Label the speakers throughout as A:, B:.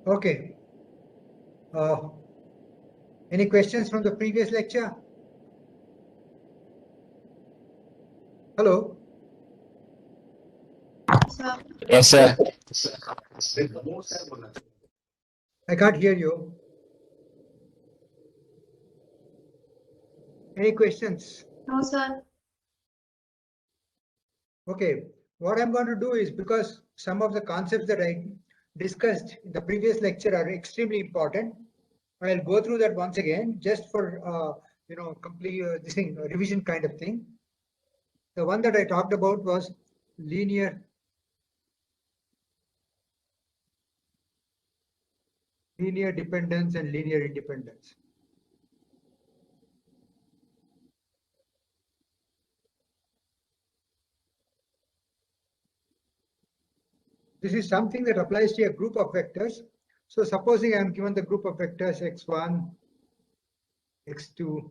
A: Okay. Any questions from the previous lecture? Hello?
B: Yes, sir.
A: I can't hear you. Any questions?
C: No, sir.
A: Okay. What I'm going to do is, because some of the concepts that I discussed in the previous lecture are extremely important, I'll go through that once again, just for complete this thing, revision kind of thing. The one that I talked about was linear dependence and linear independence. This is something that applies to a group of vectors. So supposing I am given the group of vectors x1, x2,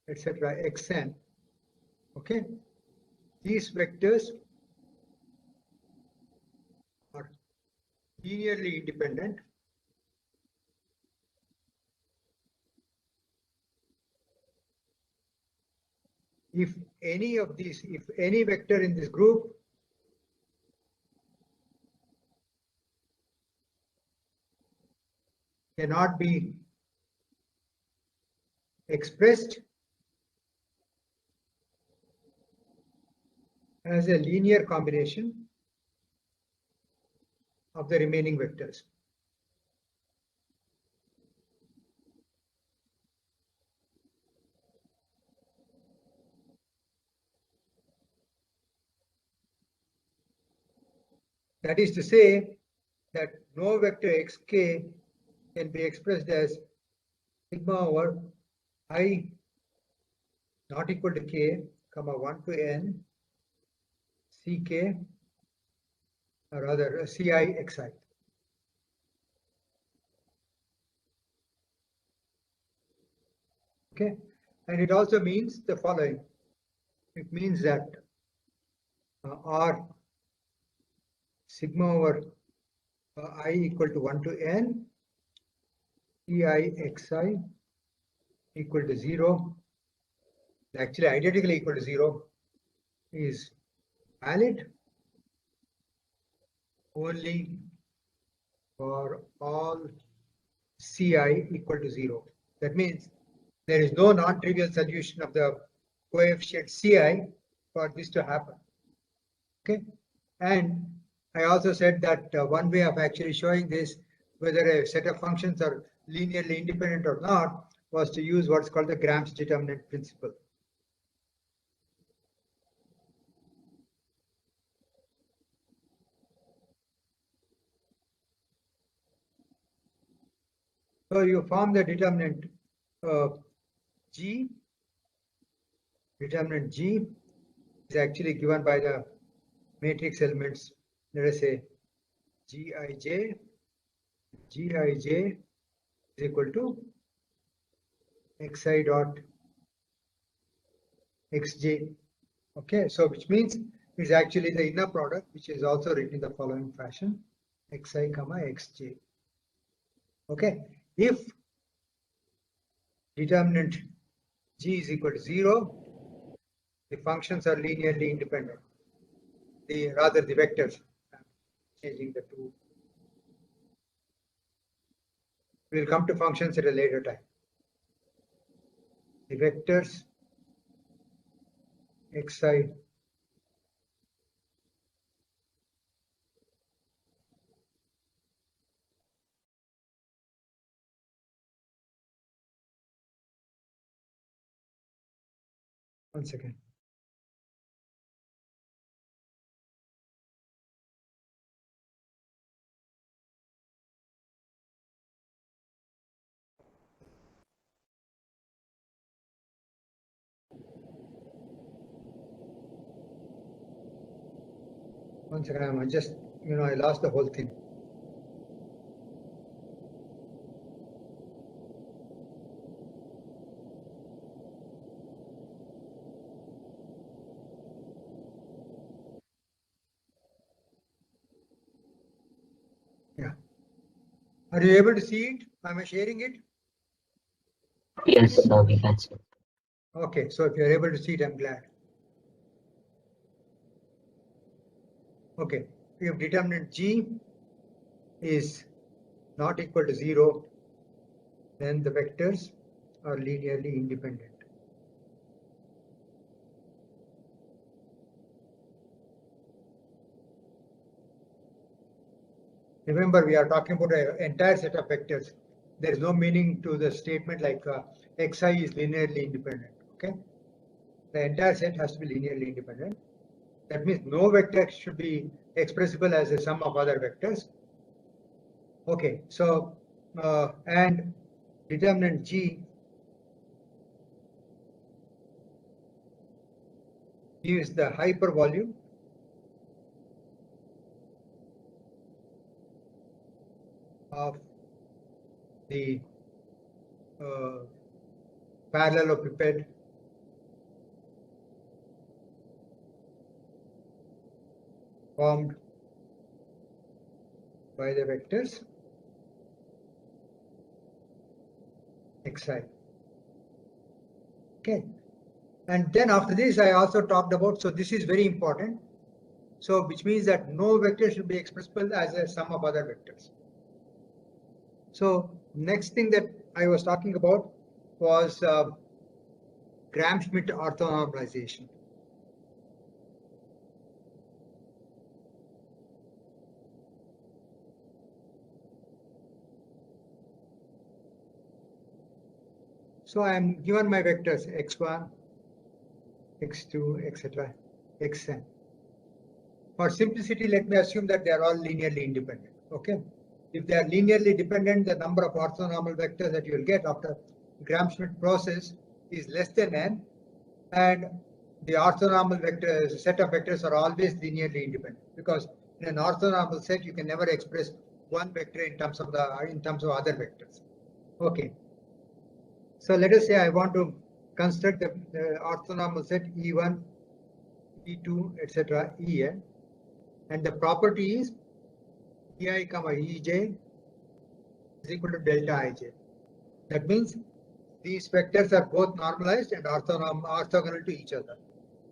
A: etc., xn. Okay, these vectors are linearly independent. If any vector in this group cannot be expressed as a linear combination of the remaining vectors. That is to say that no vector xk can be expressed as sigma over I not equal to k, comma 1 to n, ck, or rather ci xi. Okay, and it also means the following. It means that r sigma over I equal to 1 to n, ci xi equal to 0, actually identically equal to 0, is valid only for all ci equal to 0. That means there is no non-trivial solution of the coefficient ci for this to happen. Okay, and I also said that one way of actually showing this, whether a set of functions are linearly independent or not, was to use what's called the Gram's determinant principle. So you form the determinant G. Determinant G is actually given by the matrix elements, let us say Gij. Gij is equal to xi dot xj. Okay, so which means it's actually the inner product, which is also written in the following fashion: xi comma xj. Okay, if determinant G is equal to 0, the functions are linearly independent. Rather the vectors. I'm changing the two. We'll come to functions at a later time. The vectors xi one second. One second, I just, I lost the whole thing. Yeah. Are you able to see it? Am I sharing it?
B: Yes, sir, we can see.
A: Okay, so if you're able to see it, I'm glad. Okay, if determinant G is not equal to 0, then the vectors are linearly independent. Remember, we are talking about an entire set of vectors. There is no meaning to the statement like xi is linearly independent. Okay, the entire set has to be linearly independent. That means no vector should be expressible as a sum of other vectors. Okay, so and determinant G gives the hypervolume of the parallelepiped formed by the vectors xi. Okay, and then after this I also talked about, so this is very important, so which means that no vector should be expressible as a sum of other vectors. So next thing that I was talking about was Gram-Schmidt orthonormalization. So I am given my vectors x1, x2, etc., xn. For simplicity, let me assume that they are all linearly independent. Okay. If they are linearly dependent, the number of orthonormal vectors that you will get after Gram-Schmidt process is less than n, and the orthonormal vectors, set of vectors are always linearly independent, because in an orthonormal set you can never express one vector in terms of other vectors. Okay. So let us say I want to construct the orthonormal set E1, E2, etc., En, and the property is Ei comma Ej is equal to delta Ij. That means these vectors are both normalized and orthogonal to each other.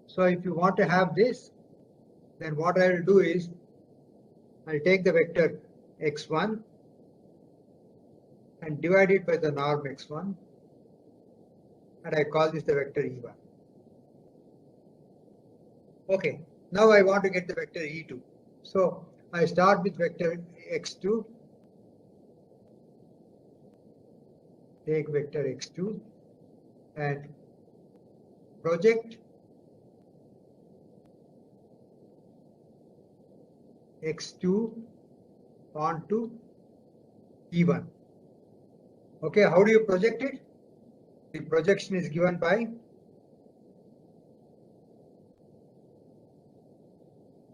A: So if you want to have this, then what I will do is I'll take the vector x1 and divide it by the norm x1, and I call this the vector E1. Okay, now I want to get the vector E2. So I start with vector x2, take vector x2 and project x2 onto E1. Okay, how do you project it? The projection is given by,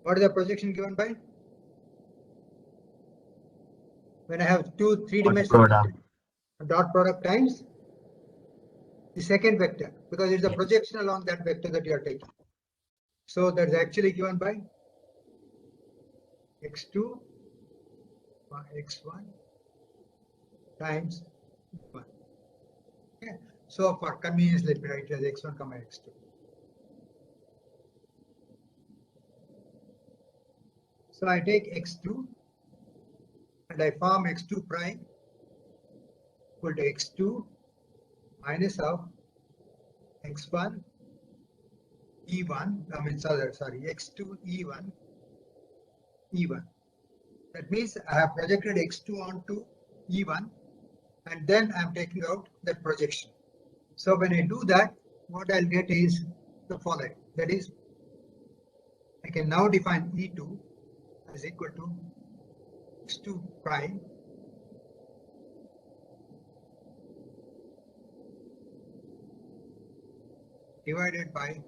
A: what is the projection given by? When I have two three-dimensional dot product times the second vector, because it's a projection along that vector that you are taking. So that's actually given by x2 x1 times 1. Okay. So for convenience, let me write it as x1 comma x2. So I take x2 and I form x2 prime equal to x2 minus of x1 E1, sorry, x2 E1 E1. That means I have projected x2 onto E1 and then I'm taking out that projection. So when I do that, what I'll get is the following. That is, I can now define E2 as equal to x2 prime divided by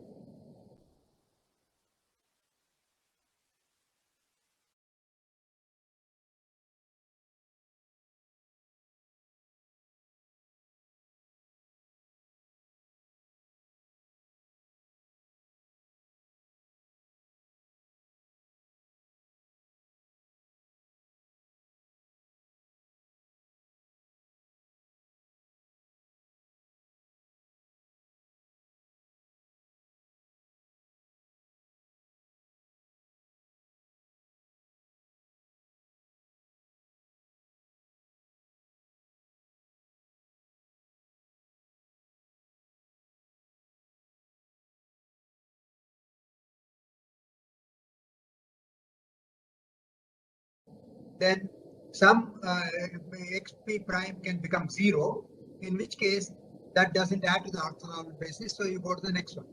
A: then some xp prime can become 0, in which case that doesn't add to the orthonormal basis, so you go to the next one.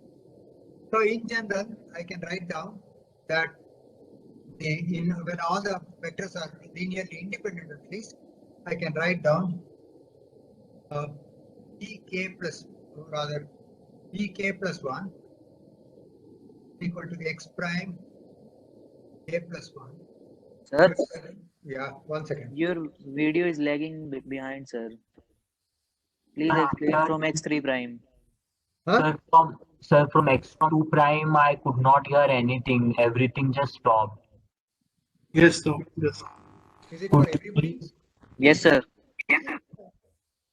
A: So in general, I can write down that when all the vectors are linearly independent at least, I can write down ek plus, or rather ek plus 1 equal to x prime a plus 1.
C: Sir,
A: Yeah, 1 second.
C: your video is lagging behind, sir. Please explain from x3 prime.
A: Huh?
B: Sir, from x2 prime, I could not hear anything. Everything just stopped.
D: Yes, sir. Yes.
A: Is it for
B: Could you
A: everybody?
B: please-
C: Yes, sir.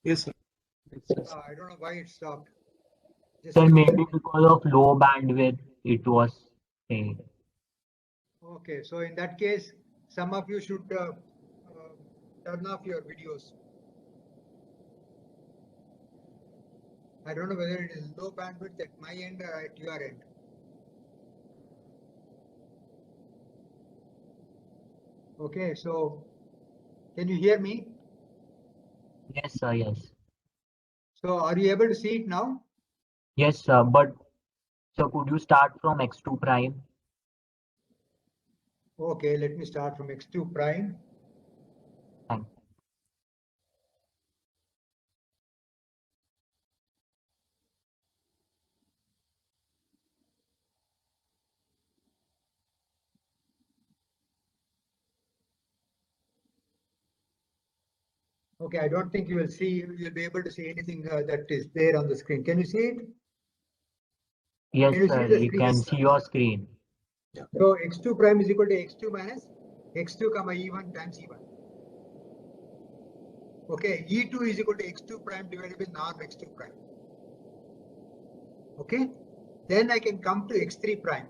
D: Yes, sir.
A: I don't know why it stopped. Just
B: Sir,
A: let me-
B: maybe because of low bandwidth, it was saying.
A: Okay, so in that case, some of you should turn off your videos. I don't know whether it is low bandwidth at my end or at your end. Okay, so can you hear me?
B: Yes, sir, yes.
A: So are you able to see it now?
B: Yes, sir, but sir, could you start from x2 prime?
A: Okay, let me start from x2 prime.
B: Thank you.
A: Okay, I don't think you'll be able to see anything that is there on the screen. Can you see it?
B: Yes,
A: Can you see
B: sir,
A: the
B: you
A: screen?
B: can see your screen.
A: So x2 prime is equal to x2 minus x2 comma e1 times e1. Okay, e2 is equal to x2 prime divided by norm x2 prime. Okay, then I can come to x3 prime.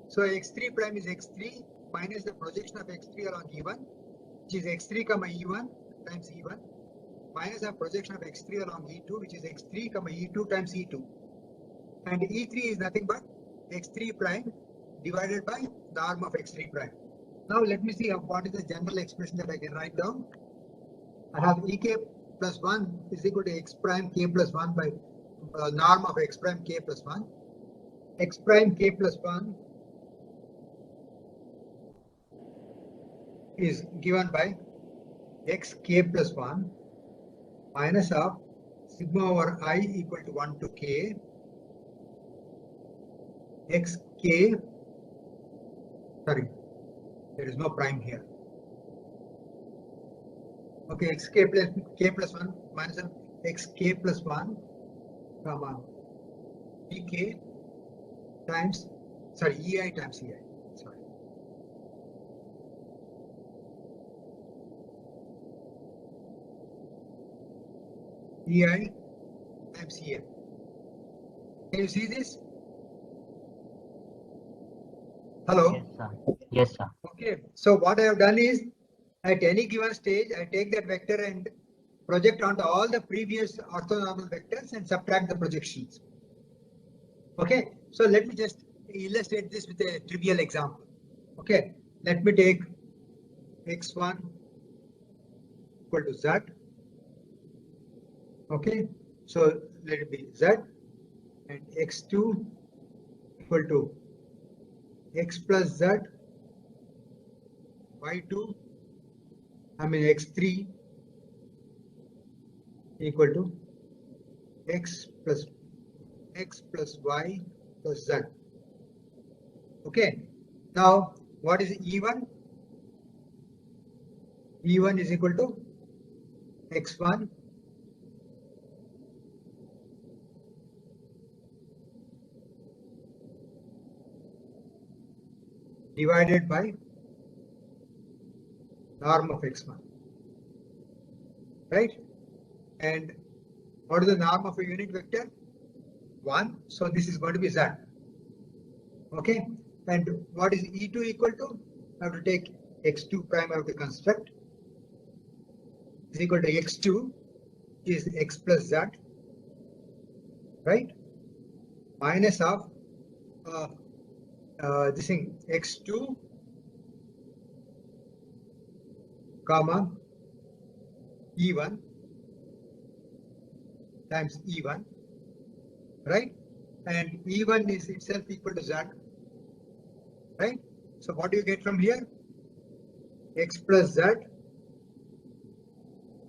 A: So x3 prime is x3 minus the projection of x3 along e1, which is x3 comma e1 times e1, minus the projection of x3 along e2, which is x3 comma e2 times e2. And e3 is nothing but x3 prime divided by norm of x3 prime. Now let me see what is the general expression that I can write down. I have ek plus 1 is equal to x prime k plus 1 by norm of x prime k plus 1. X prime k plus 1 is given by x k plus 1 minus of sigma over I equal to 1 to k x k, sorry, there is no prime here. Okay, x k plus 1 minus of x k plus 1 comma e k times, sorry, ei times ei, sorry. ei times ei. Can you see this? Hello?
B: Yes, sir. Yes, sir.
A: Okay, so what I have done is, at any given stage, I take that vector and project onto all the previous orthonormal vectors and subtract the projections. Okay, so let me just illustrate this with a trivial example. Okay, let me take x1 equal to z. Okay, so let it be z, and x2 equal to x plus z, y2, x3 equal to x plus y plus z. Okay, now what is E1? E1 is equal to x1 divided by norm of x1, right? And what is the norm of a unit vector? 1. So this is going to be z. Okay. And what is E2 equal to? I have to take x2 prime, I have to construct, is equal to x2 is x plus z, right? Minus of this thing x2 comma E1 times E1, right? And E1 is itself equal to Z, right? So what do you get from here? X plus Z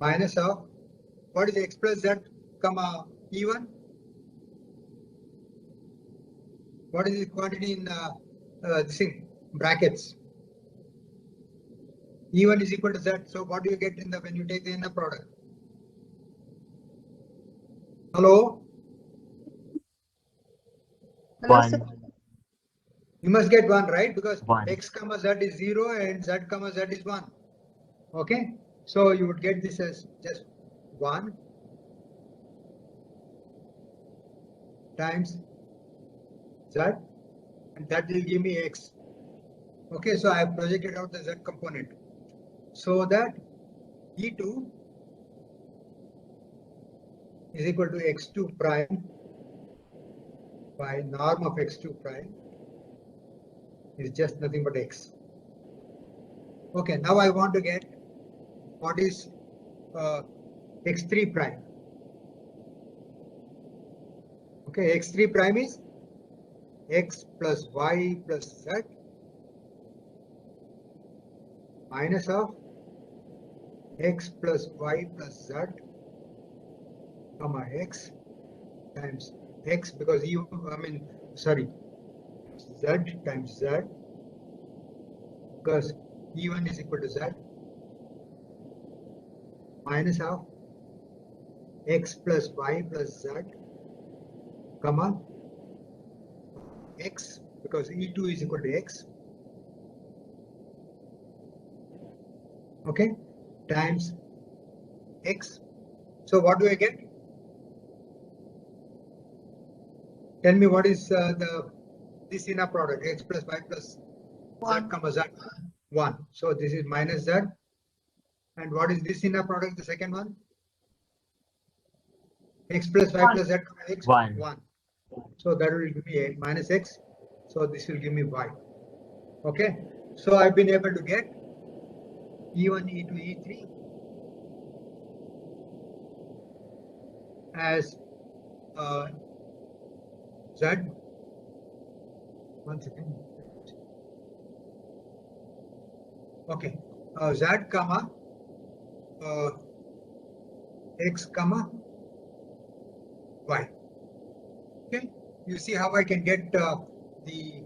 A: minus of, what is X plus Z comma E1? What is the quantity in this thing, brackets? E1 is equal to Z. So what do you get in the when you take the inner product? Hello?
E: Hello, sir.
B: 1.
A: You must get 1, right? Because
B: 1.
A: X comma Z is 0 and Z comma Z is 1. Okay? So you would get this as just 1 times Z, and that will give me X. Okay, so I have projected out the Z component. So that E2 is equal to X2 prime by norm of X2 prime is just nothing but X. Okay, now I want to get what is X3 prime. Okay, X3 prime is X plus Y plus Z minus of X plus Y plus Z comma X times X, because Z times Z, because E1 is equal to Z minus of X plus Y plus Z comma X, because E2 is equal to X, okay, times X. So what do I get? Tell me what is this inner product, X plus Y plus Z
E: 1.
A: comma Z, 1. So this is minus Z. And what is this inner product, the second one? X plus Y
E: 1.
A: plus Z comma X,
B: 1.
A: 1. So that will give me a minus X. So this will give me Y. Okay. So I've been able to get E1, E2, E3 as Z. One second. Okay. Z comma X comma Y. Okay. You see how I can get this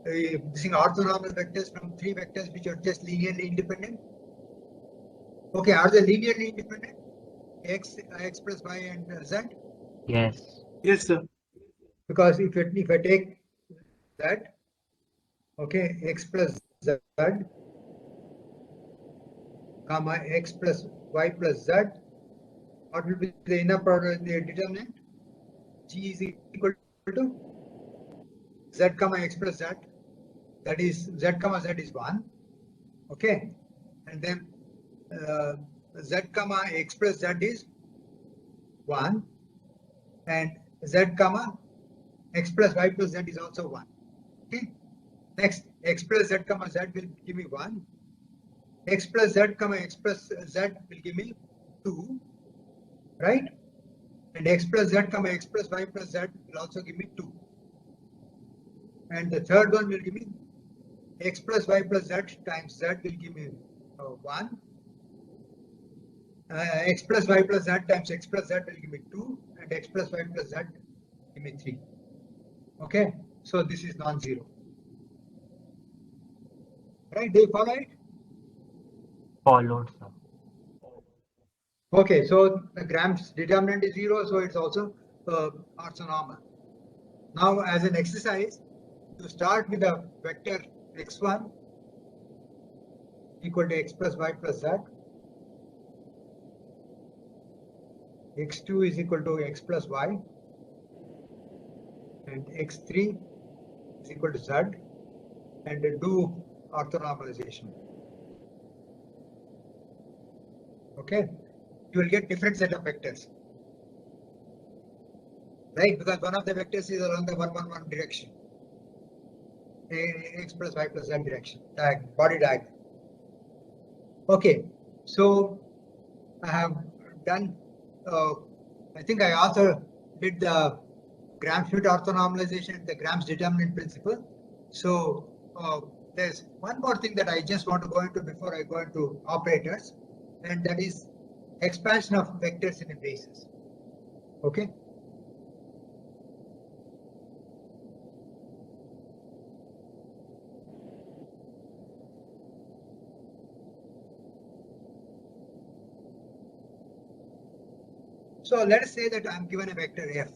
A: orthonormal vectors from 3 vectors which are just linearly independent. Okay, are they linearly independent? X plus Y and Z?
B: Yes.
D: Yes, sir.
A: Because if I take that, okay, X plus Z comma X plus Y plus Z, what will be the inner product, the determinant? G is equal to Z comma X plus Z, that is Z comma Z is 1, okay, and then Z comma X plus Z is 1, and Z comma X plus Y plus Z is also 1, okay. Next, X plus Z comma Z will give me 1, X plus Z comma X plus Z will give me 2, right, and X plus Z comma X plus Y plus Z will also give me 2, and the third one will give me X plus Y plus Z times Z will give me 1, X plus Y plus Z times X plus Z will give me 2, and X plus Y plus Z give me 3. Okay, so this is non-zero. Right, do you follow it?
B: Followed, sir.
A: Okay, so the Gram's determinant is 0, so it's also orthonormal. Now, as an exercise, you start with a vector x1 equal to X plus Y plus Z, x2 is equal to X plus Y, and x3 is equal to Z, and do orthonormalization. Okay, you will get different set of vectors, right? Because one of the vectors is along the 1, 1, 1 direction, X plus Y plus Z direction, body diagonal. Okay, so I have done, I think I also did the Gram-Schmidt orthonormalization, the Gram's determinant principle. So there's one more thing that I just want to go into before I go into operators, and that is expansion of vectors in a basis. Okay. So let us say that I'm given a vector f,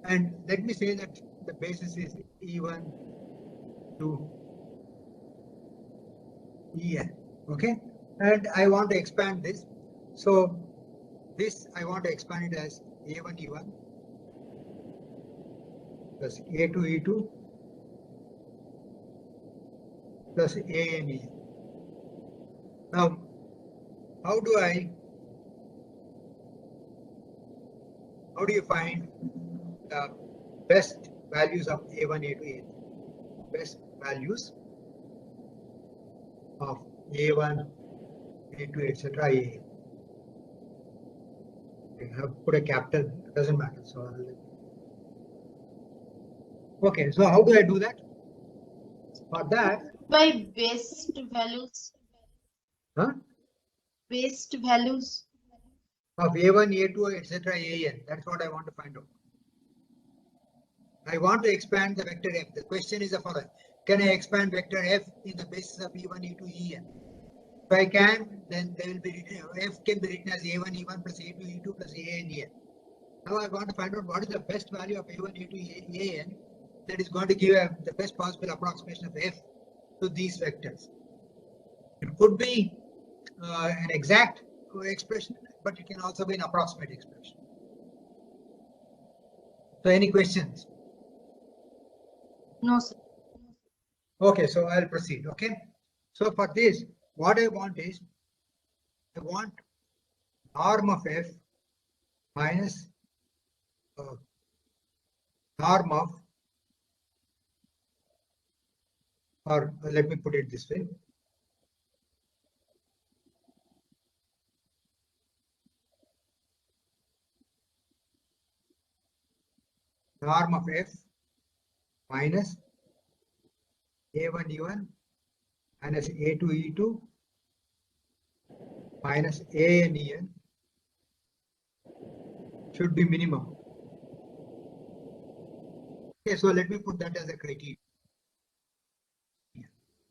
A: and let me say that the basis is E1 to En. Okay, and I want to expand this. So this I want to expand it as A1 E1 plus A2 E2 plus AN En. Now, how do you find the best values of A1, A2, A3? Best values of A1, A2, etc. A. I have put a capital, it doesn't matter. So okay, so how do I do that? For that,
E: By best values,
A: huh?
E: best values.
A: Of A1, A2, etc. AN. That's what I want to find out. I want to expand the vector f. The question is the following: can I expand vector f in the basis of E1, E2, En? If I can, then they will be written, f can be written as A1, E1 plus A2, E2 plus AN, En. Now I want to find out what is the best value of A1, A2, AN that is going to give the best possible approximation of f to these vectors. It could be an exact expression, but it can also be an approximate expression. So any questions?
E: No, sir.
A: Okay, so I'll proceed. Okay, so for this, what I want is, I want norm of f minus norm of, or let me put it this way. Norm of f minus A1 E1 minus A2 E2 minus AN En should be minimum. Okay, so let me put that as a criteria.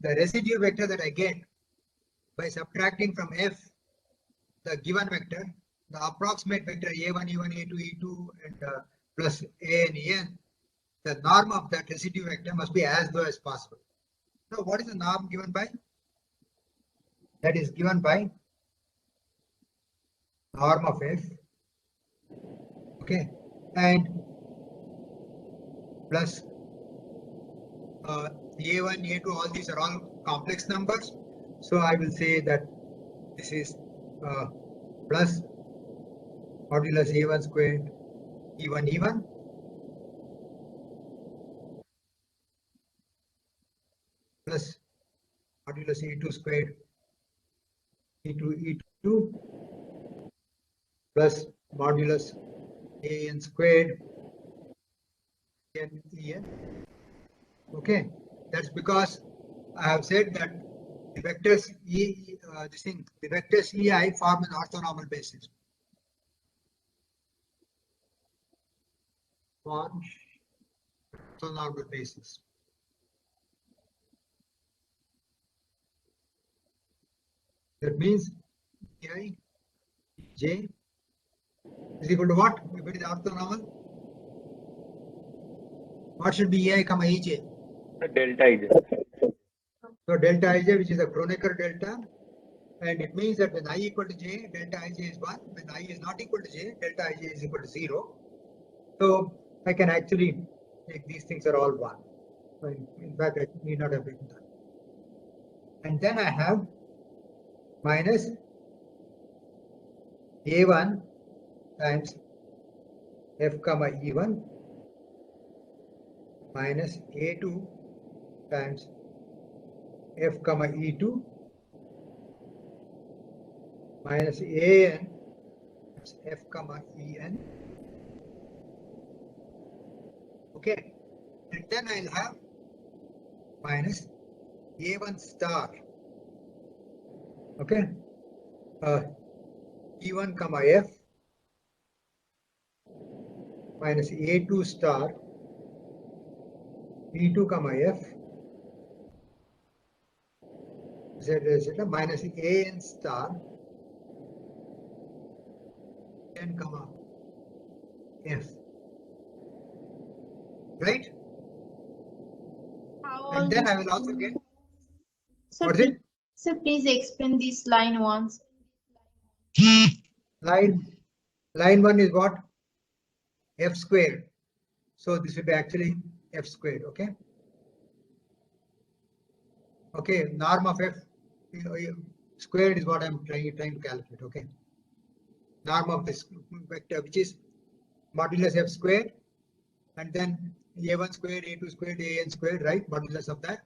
A: The residue vector that I get by subtracting from f the given vector, the approximate vector A1 E1 A2 E2 and plus AN En, the norm of that residue vector must be as low as possible. Now, what is the norm given by? That is given by norm of f, okay, and plus A1, A2, all these are all complex numbers. So I will say that this is plus modulus A1 squared E1 E1 plus modulus A2 squared E2 E2 plus modulus AN squared En. Okay, that's because I have said that the vectors the vectors EI form an orthonormal basis. Form orthonormal basis. That means EI J is equal to what? If it is orthonormal, what should be EI comma EJ?
F: Delta Ij.
A: So delta Ij, which is a Kronecker delta, and it means that when I equal to J, delta Ij is 1. When I is not equal to J, delta Ij is equal to 0. So I can actually make these things are all 1. In fact, I need not have written that. And then I have minus A1 times f comma E1 minus A2 times F comma E2 minus AN F comma EN. Okay, and then I'll have minus A1 star. Okay, E1 comma F minus A2 star E2 comma F etc. minus AN star N comma F. Right?
E: How
A: And then I will also get,
E: Sir,
A: what is it?
E: Sir, please explain this line once.
A: Line 1 is what? F squared. So this will be actually F squared. Okay. Okay. Norm of F squared is what I'm trying to calculate. Okay. Norm of this vector, which is modulus F squared, and then A1 squared, A2 squared, AN squared, right? Modulus of that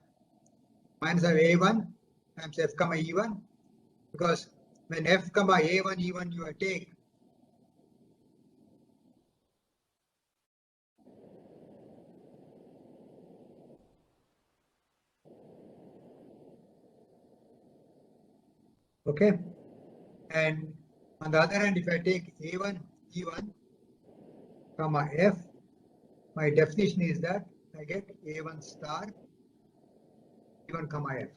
A: minus of A1 times F comma E1, because when F comma A1 E1 you take, okay, and on the other hand, if I take A1 E1 comma F, my definition is that I get A1 star E1 comma F.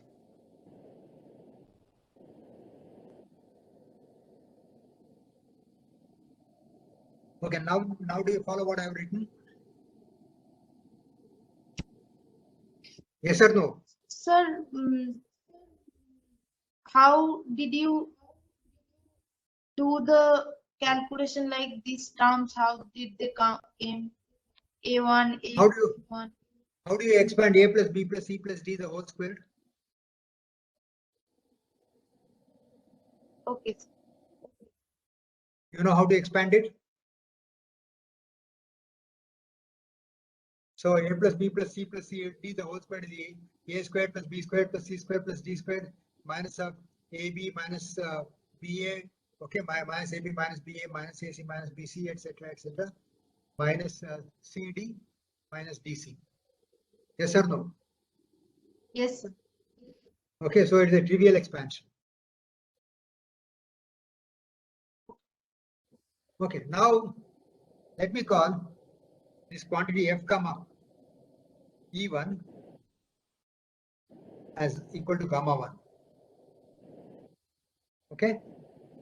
A: Okay, now do you follow what I have written? Yes or no?
E: Sir, how did you do the calculation like these terms? How did they come in? A1,
A: How do
E: A1.
A: you expand A plus B plus C plus D the whole squared?
E: Okay. Sir.
A: You know how to expand it? So A plus B plus C plus C D the whole squared is A squared plus B squared plus C squared plus D squared minus of AB minus BA, okay, minus AB minus BA minus AC minus BC, etc., etc., minus CD minus DC. Yes or no?
E: Yes, sir.
A: Okay, so it's a trivial expansion. Okay, now let me call this quantity F comma E1 as equal to gamma 1. Okay,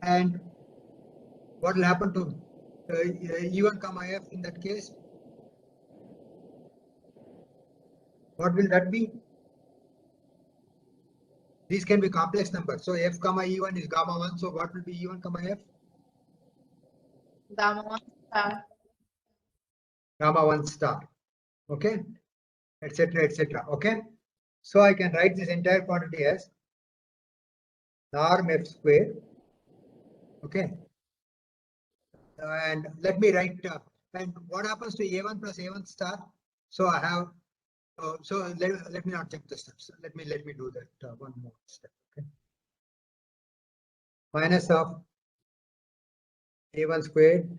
A: and what will happen to E1 comma F in that case? What will that be? These can be complex numbers. So F comma E1 is gamma 1. So what will be E1 comma F?
E: Gamma 1 star.
A: Gamma 1 star. Okay, etc., etc. Okay, so I can write this entire quantity as norm F square. Okay, and let me write and what happens to A1 plus A1 star? So I have so let me not jump the steps. Let me do that one more step. Okay, minus of A1 squared,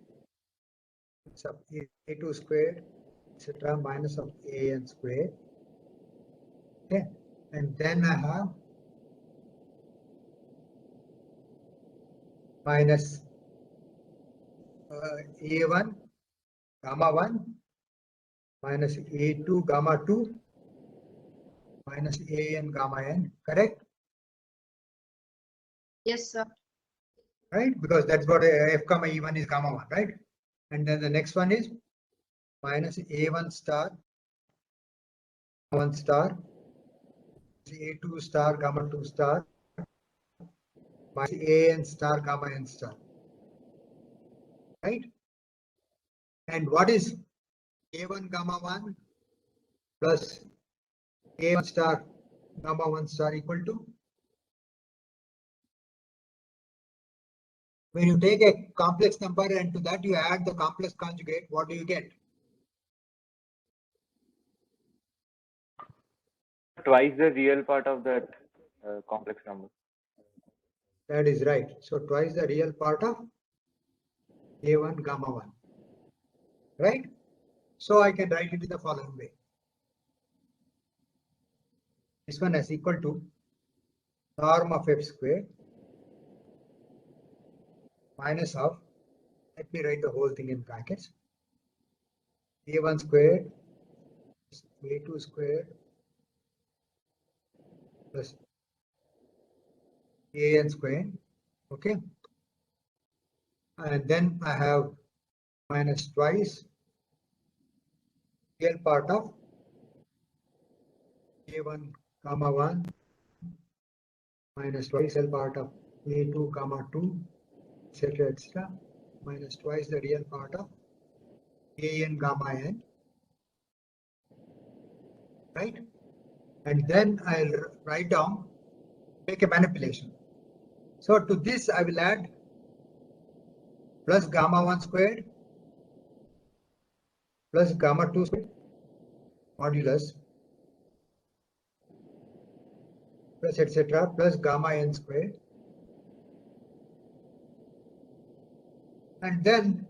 A: sub A2 squared, etc., minus of AN squared. Okay, and then I have minus A1 gamma 1 minus A2 gamma 2 minus AN gamma n, correct?
E: Yes, sir.
A: Right, because that's what F comma E1 is gamma 1, right? And then the next one is minus A1 star 1 star A2 star gamma 2 star minus AN star gamma n star, right? And what is A1 gamma 1 plus A1 star gamma 1 star equal to? When you take a complex number and to that you add the complex conjugate, what do you get?
F: Twice the real part of that
C: complex number.
A: That is right. So twice the real part of A1 gamma 1. Right? So I can write it in the following way. This one is equal to norm of f squared minus of, let me write the whole thing in brackets, A1 squared A2 squared plus AN squared. Okay. And then I have minus twice real part of A1 gamma 1 minus twice real part of A2 gamma 2, etc., minus twice the real part of AN gamma n, right? And then I'll write down, make a manipulation. So to this I will add plus gamma 1 squared plus gamma 2 squared modulus plus etc. plus gamma n squared, and then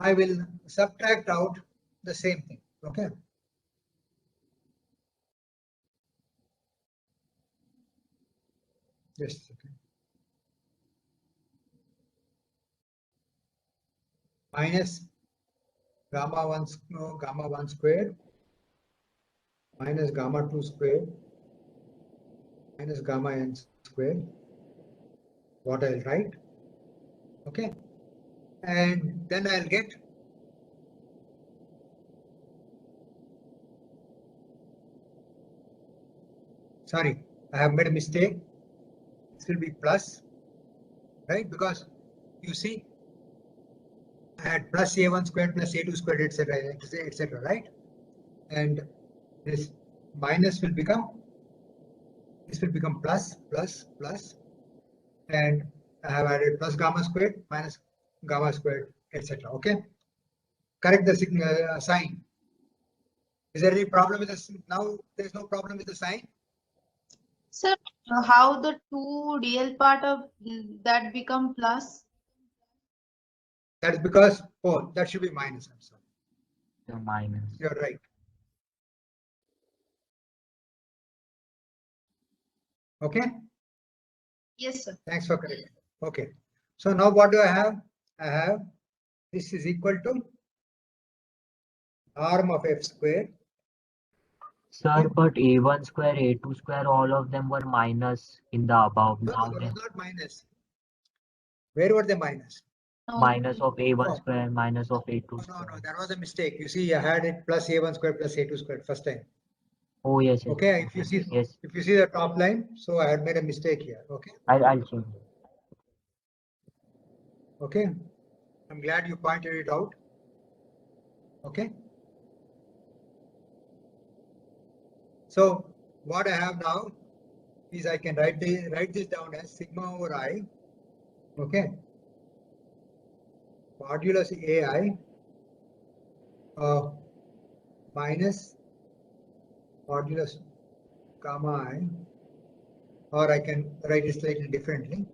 A: I will subtract out the same thing. Okay. Just a second. Minus gamma 1 squared minus gamma 2 squared minus gamma n squared, what I'll write. Okay. And then I'll get sorry, I have made a mistake. This will be plus, right? Because you see, I had plus A1 squared plus A2 squared, etc., right? And this minus will become, this will become plus, plus, plus, and I have added plus gamma squared minus gamma squared, etc. Okay. Correct the sign. Is there any problem with this? Now there's no problem with the sign.
E: Sir, how the two real part of that become plus?
A: That's because, oh, that should be minus. I'm sorry.
B: The minus.
A: You're right. Okay.
E: Yes, sir.
A: Thanks for correcting. Okay. So now what do I have? I have this is equal to norm of f squared.
B: Sir, but A1 square, A2 square, all of them were minus in the above.
A: No,
B: Now
A: that
B: they
A: was not minus. Where were they minus?
E: No.
B: minus of A1
A: No.
B: square, minus of A2
A: No,
B: square.
A: that was a mistake. You see, I had it plus A1 squared plus A2 squared first time.
B: Oh yes, yes.
A: Okay, if you see,
B: Yes,
A: if you see the top line, so I had made a mistake here. Okay.
B: I'll change it.
A: Okay. I'm glad you pointed it out. Okay. So what I have now is I can write this down as sigma over I. Okay. Modulus AI minus modulus gamma I, or I can write it slightly differently.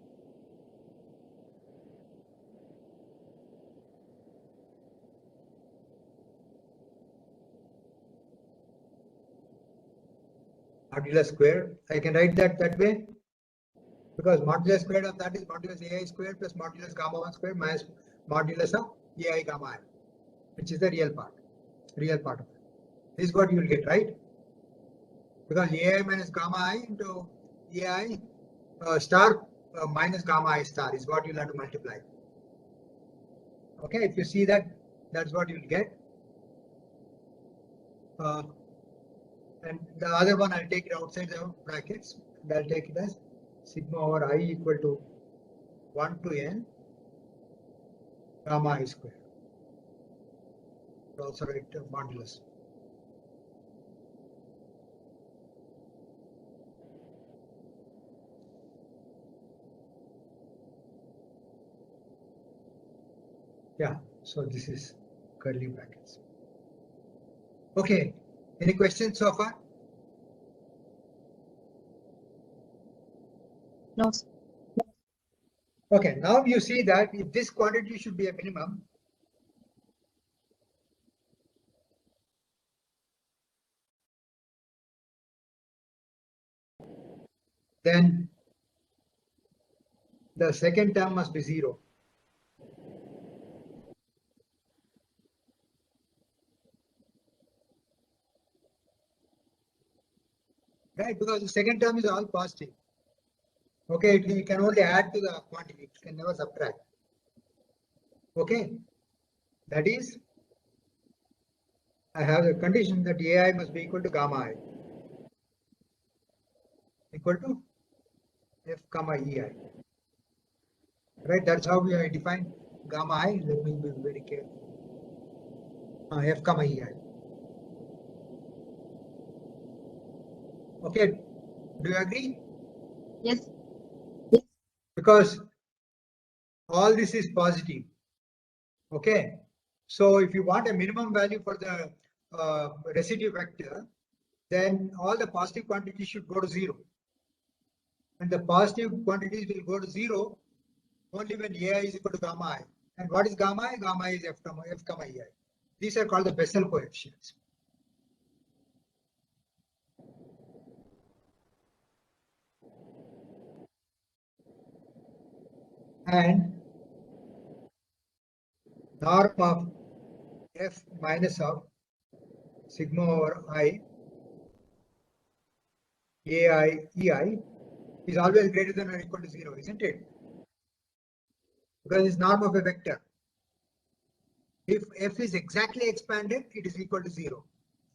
A: Modulus square, I can write that way because modulus squared of that is modulus AI squared plus modulus gamma 1 squared minus modulus of AI gamma I, which is the real part of it. This is what you will get, right? Because AI minus gamma I into AI star minus gamma I star is what you'll have to multiply. Okay, if you see that, that's what you'll get. And the other one, I'll take it outside the brackets, and I'll take it as sigma over I equal to 1 to n gamma I square. We'll also write modulus. Yeah, so this is curly brackets. Okay, any questions so far?
E: No, sir.
A: Okay, now you see that if this quantity should be a minimum, then the second term must be 0. Right, because the second term is all positive. Okay, it can only add to the quantity, it can never subtract. Okay, that is, I have the condition that AI must be equal to gamma I, equal to F comma EI. Right, that's how we define gamma I. Let me be very careful. F comma EI. Okay, do you agree?
E: Yes.
A: Because all this is positive. Okay, so if you want a minimum value for the residue vector, then all the positive quantities should go to 0. And the positive quantities will go to 0 only when AI is equal to gamma I. And what is gamma I? Gamma I is F comma EI. These are called the Bessel coefficients. And norm of F minus of sigma over I AI EI is always greater than or equal to 0, isn't it? Because it's norm of a vector. If F is exactly expanded, it is equal to 0.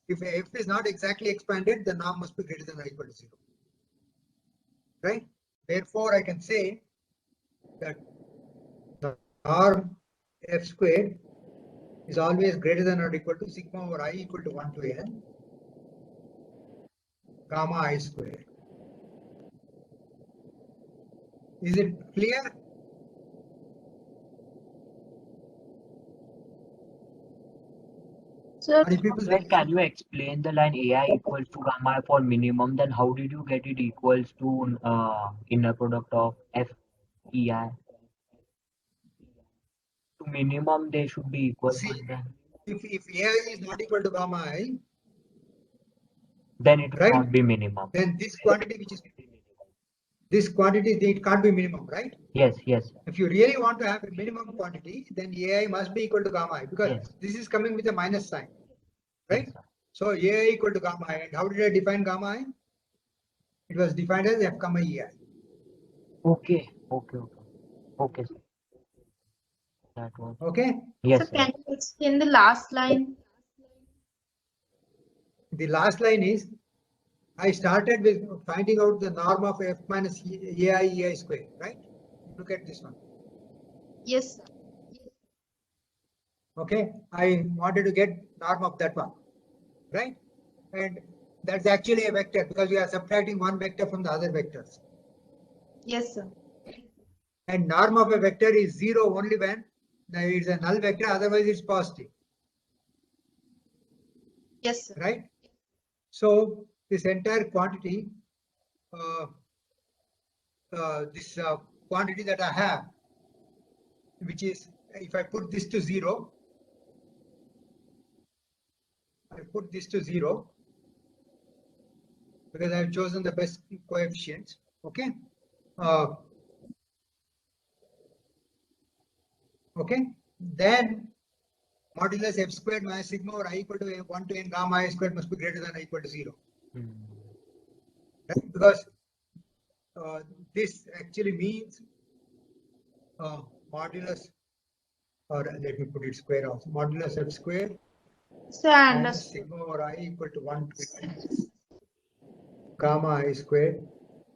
A: If F is not exactly expanded, the norm must be greater than or equal to 0. Right? Therefore, I can say that the norm F squared is always greater than or equal to sigma over I equal to 1 to n gamma I squared. Is it clear?
E: Sir,
A: Many people
B: Well, can you explain the line AI equals to gamma I for minimum? Then how did you get it equals to inner product of FEI? To minimum, they should be equal.
A: see,
B: But
A: if AI is not equal to gamma I,
B: then it will
A: right?
B: not be minimum.
A: Then this quantity, which is this quantity, it can't be minimum, right?
B: Yes, yes,
A: If you really want to have a minimum quantity, then AI must be equal to gamma I, because
B: yes.
A: this is coming with a minus sign, right?
B: Yes, sir.
A: So AI equal to gamma I. And how did I define gamma I? It was defined as F comma EI.
B: Okay, okay, okay. Okay, sir. That was.
A: Okay.
B: Yes,
E: sir,
B: sir.
E: can you explain the last line?
A: The last line is, I started with finding out the norm of F minus AI EI square, right? Look at this one.
E: Yes, sir.
A: Okay. I wanted to get norm of that one, right? And that's actually a vector because we are subtracting one vector from the other vectors.
E: Yes, sir.
A: And norm of a vector is 0 only when it's a null vector, otherwise it's positive.
E: Yes, sir.
A: Right? So this entire quantity, this quantity that I have, which is, if I put this to 0, I put this to 0 because I've chosen the best coefficients. Okay. Okay. Then modulus F squared minus sigma or I equal to 1 to n gamma I squared must be greater than or equal to 0. Right? Because this actually means modulus, or let me put it square also, modulus F squared
E: Sir, I
A: minus
E: understood.
A: sigma or I equal to 1 to gamma I squared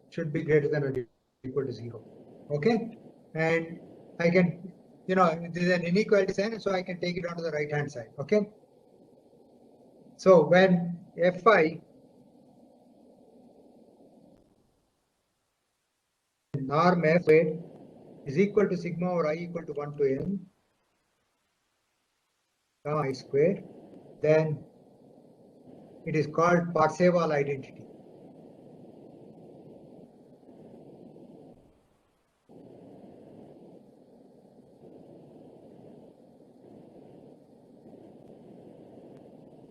A: should be greater than or equal to 0. Okay. And I can, this is an inequality sign, so I can take it onto the right hand side. Okay. So when Fi norm F squared is equal to sigma or I equal to 1 to n gamma I squared, then it is called Parseval identity.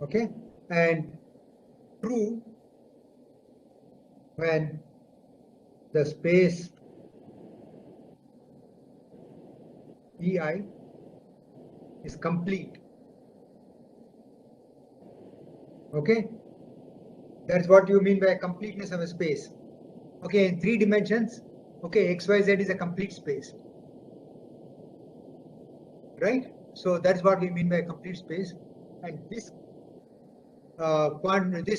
A: Okay, and true when the space EI is complete. Okay, that's what you mean by completeness of a space. Okay, in 3 dimensions, okay, XYZ is a complete space, right? So that's what we mean by a complete space. And this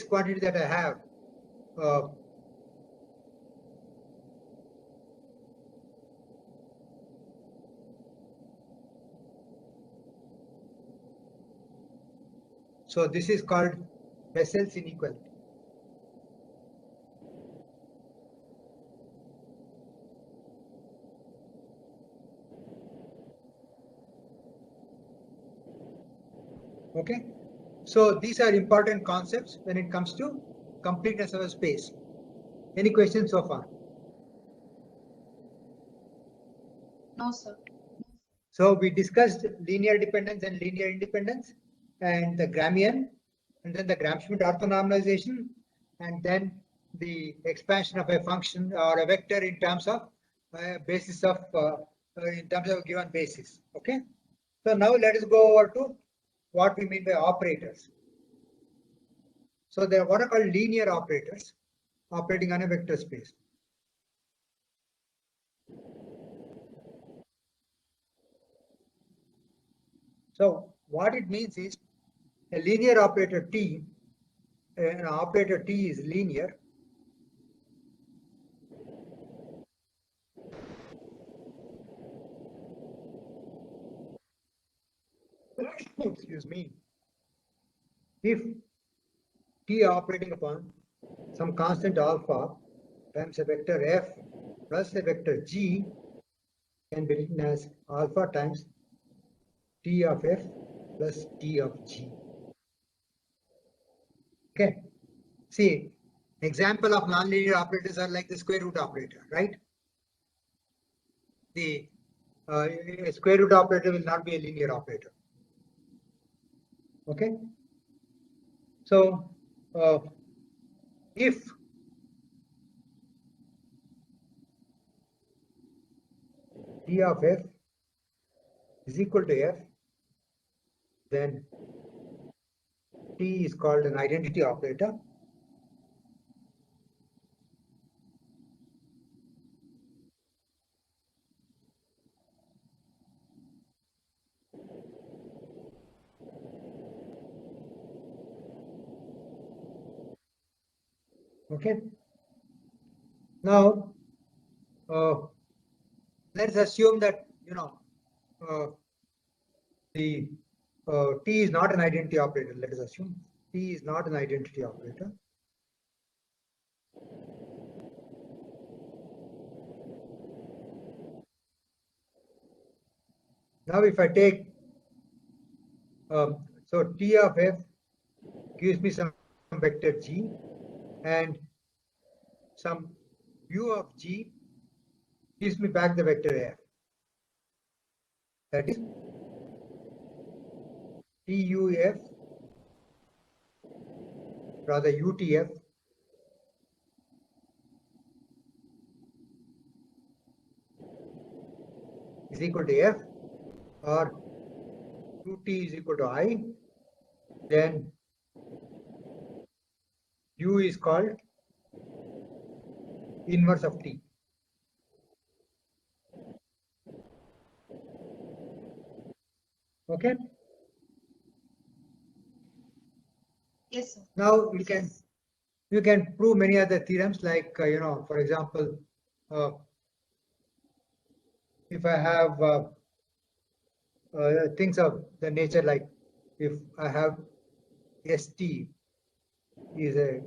A: quantity that I have, so this is called Bessel's inequality. Okay, so these are important concepts when it comes to completeness of a space. Any questions so far?
E: No, sir.
A: So we discussed linear dependence and linear independence, and the Gramian, and then the Gram-Schmidt orthonormalization, and then the expansion of a function or a vector in terms of basis of in terms of a given basis. Okay. So now let us go over to what we mean by operators. So there are what are called linear operators operating on a vector space. So what it means is a linear operator T, an operator T is linear excuse me, if T operating upon some constant alpha times a vector F plus a vector G can be written as alpha times T of F plus T of G. Okay. See, example of nonlinear operators are like the square root operator, right? The a square root operator will not be a linear operator. Okay. So if T of F is equal to F, then T is called an identity operator. Okay. Now, let's assume that the T is not an identity operator. Let us assume T is not an identity operator. Now, if I take so T of F gives me some vector G, and some U of G gives me back the vector F. That is TUF, rather UTF, is equal to F, or UT is equal to I, then U is called inverse of T. Okay.
E: Yes, sir.
A: Now you can prove many other theorems, like for example, if I have things of the nature like if I have ST is a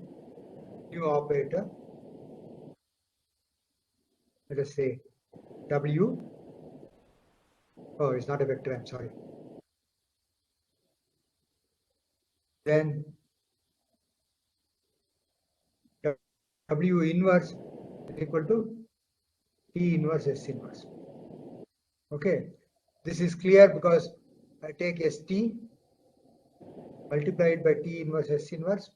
A: new operator, let us say W. Oh, it's not a vector, I'm sorry. Then W inverse is equal to T inverse S inverse. Okay, this is clear because I take ST multiply it by T inverse S inverse.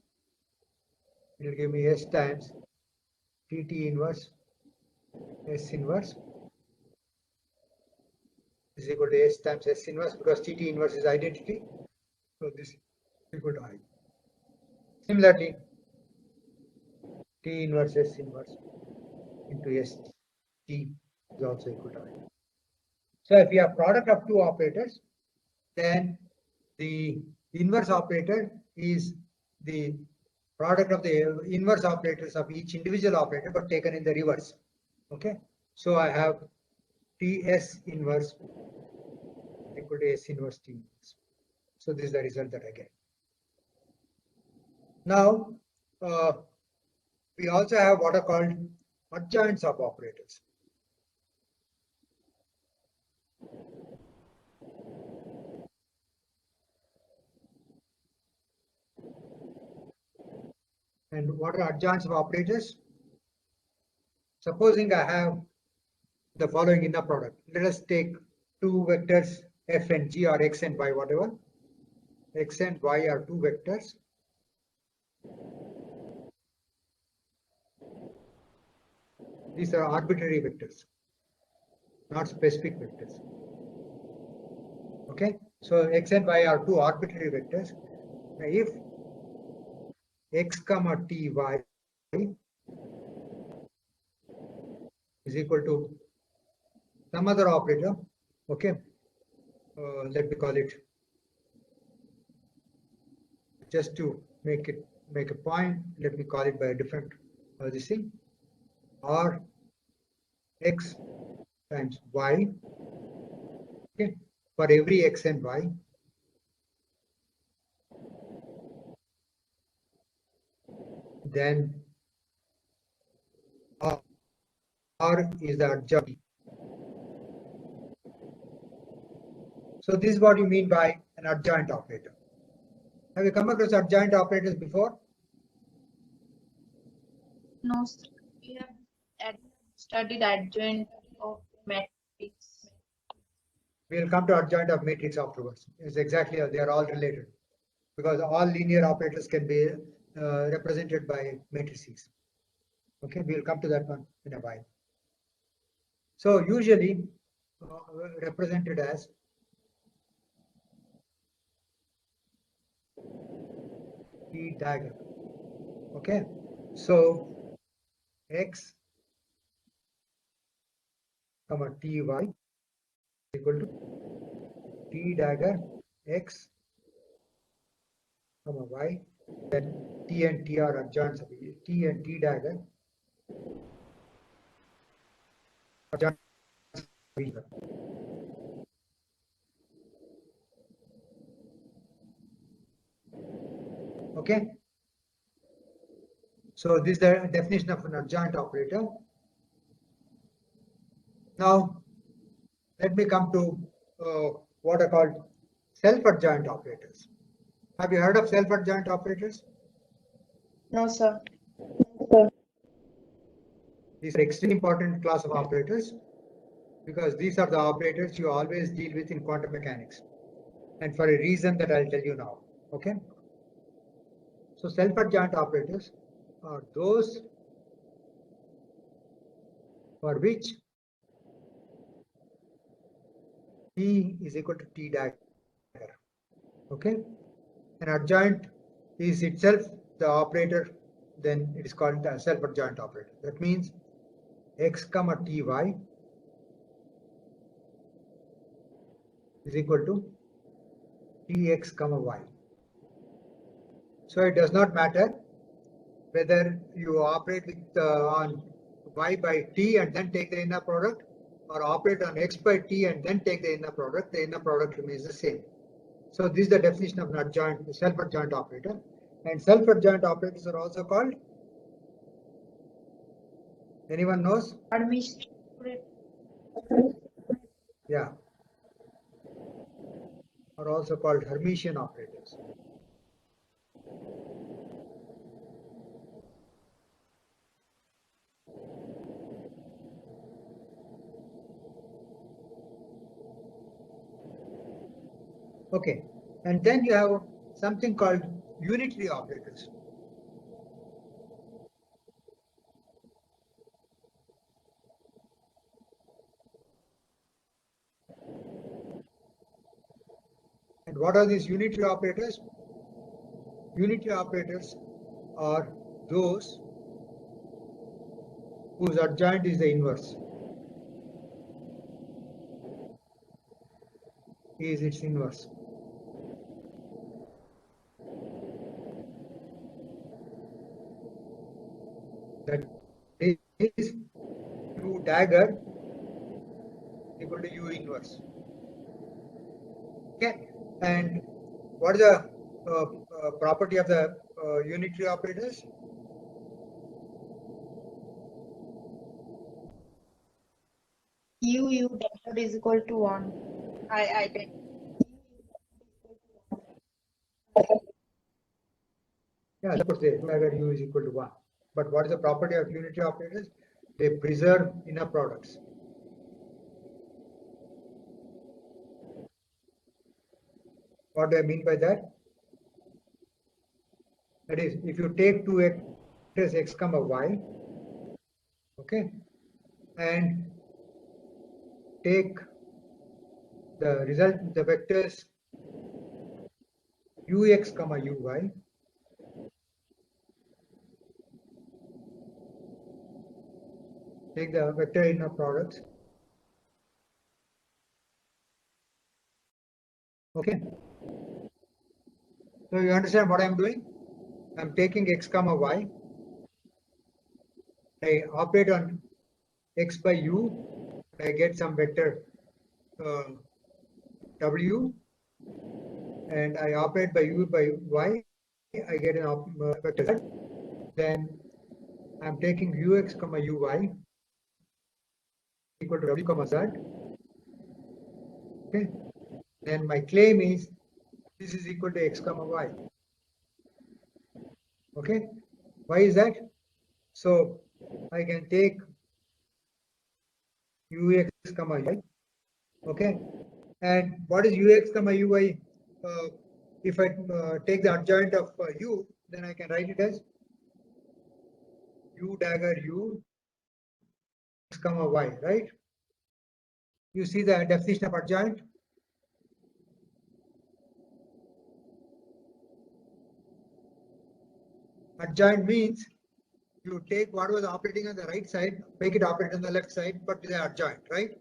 A: It will give me S times T inverse S inverse is equal to S times S inverse, because T inverse is identity. So this is equal to I. Similarly, T inverse S inverse into S T is also equal to I. So if we have product of two operators, then the inverse operator is the product of the inverse operators of each individual operator, but taken in the reverse. Okay, so I have TS inverse equal to S inverse T inverse. So this is the result that I get. Now, we also have what are called adjoint suboperators. And what are adjoint suboperators? Supposing I have the following inner product. Let us take two vectors f and g, or x and y, whatever. X and y are two vectors. These are arbitrary vectors, not specific vectors. Okay, so x and y are two arbitrary vectors. Now, if x comma t y is equal to some other operator, okay, let me call it, just to make a point, let me call it by a different this thing, or x times y, okay, for every x and y, then R is the adjoint. So this is what you mean by an adjoint operator. Have you come across adjoint operators before?
E: No, sir. We have studied adjoint of matrix.
A: We will come to adjoint of matrix afterwards. It's exactly, they are all related, because all linear operators can be represented by matrices. Okay, we will come to that one in a while. So usually represented as T dagger. Okay, so x comma ty equal to T dagger x comma y, then T and T are adjoints of T and T dagger adjoints of each other. Okay, so this is the definition of an adjoint operator. Now let me come to what are called self-adjoint operators. Have you heard of self-adjoint operators?
E: No, sir.
A: These are extremely important class of operators, because these are the operators you always deal with in quantum mechanics, and for a reason that I'll tell you now. Okay, so self-adjoint operators are those for which T is equal to T dagger. Okay, an adjoint is itself the operator, then it is called a self-adjoint operator. That means x comma ty is equal to tx comma y. So it does not matter whether you operate with on y by t and then take the inner product, or operate on x by t and then take the inner product remains the same. So this is the definition of an adjoint, self-adjoint operator. And self-adjoint operators are also called, anyone knows?
E: Admission.
A: Yeah, are also called Hermitian operators. Okay, and then you have something called unitary operators. And what are these unitary operators? Unitary operators are those whose adjoint is the inverse. Is its inverse. That is U dagger equal to U inverse. Okay, and what is the property of the unitary operators?
E: U dagger is equal to 1. I think.
A: Yeah, suppose the dagger U is equal to 1. But what is the property of unitary operators? They preserve inner products. What do I mean by that? That is, if you take two vectors x comma y, okay, and take the result, the vectors ux comma uy, take the vector inner products. Okay. So you understand what I'm doing? I'm taking x comma y. I operate on x by u. I get some vector w, and I operate by u by y. I get an vector z. Then I'm taking ux comma uy equal to w comma z. Okay. Then my claim is this is equal to x comma y. Okay. Why is that? So I can take ux comma uy. Okay. And what is ux comma uy? If I take the adjoint of u, then I can write it as u dagger u x comma y, right? You see the definition of adjoint? Adjoint means you take what was operating on the right side, make it operate on the left side, but with the adjoint, right?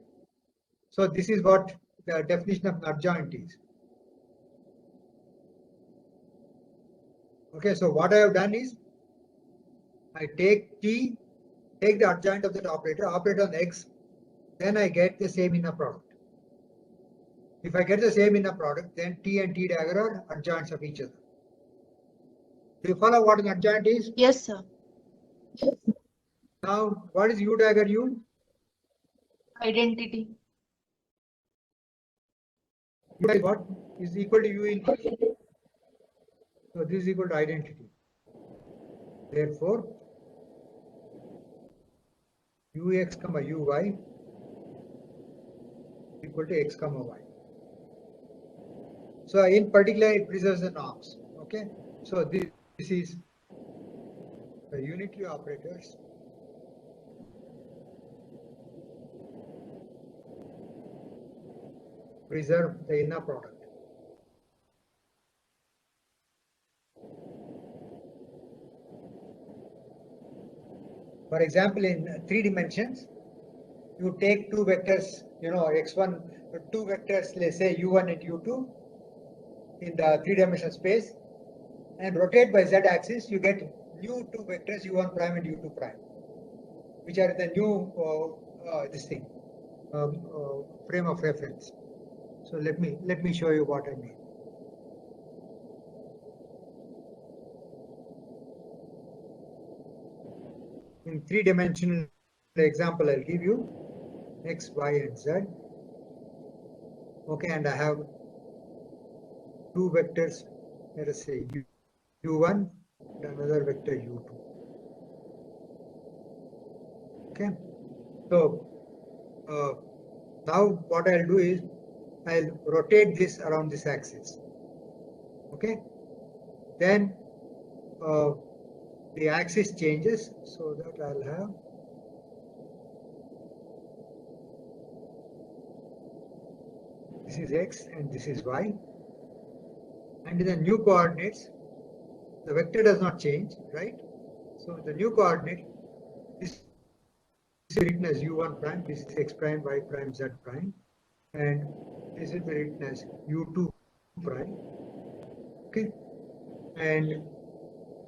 A: So this is what the definition of an adjoint is. Okay, so what I have done is I take t, take the adjoint of that operator, operate on x, then I get the same inner product. If I get the same inner product, then t and t dagger are adjoints of each other. Do you follow what an adjoint is?
E: Yes, sir.
A: Now, what is u dagger u?
E: Identity.
A: U is what? Is equal to u inverse. So this is equal to identity. Therefore, ux comma uy equal to x comma y. So in particular, it preserves the norms. Okay. So this is the unitary operators. Preserve the inner product. For example, in 3 dimensions, you take two vectors, x1, two vectors, let's say u1 and u2 in the 3-dimensional space, and rotate by z-axis, you get new two vectors u1 prime and u2 prime, which are the new frame of reference. So let me show you what I mean. In 3-dimensional example, I'll give you x, y, and z. Okay, and I have two vectors, let us say u1 and another vector u2. Okay, so now what I'll do is I'll rotate this around this axis. Okay, then the axis changes, so that I'll have this is x and this is y, and in the new coordinates the vector does not change, right? So the new coordinate, this is written as u1 prime, this is x prime, y prime, z prime, and this will be written as u2 prime. Okay, and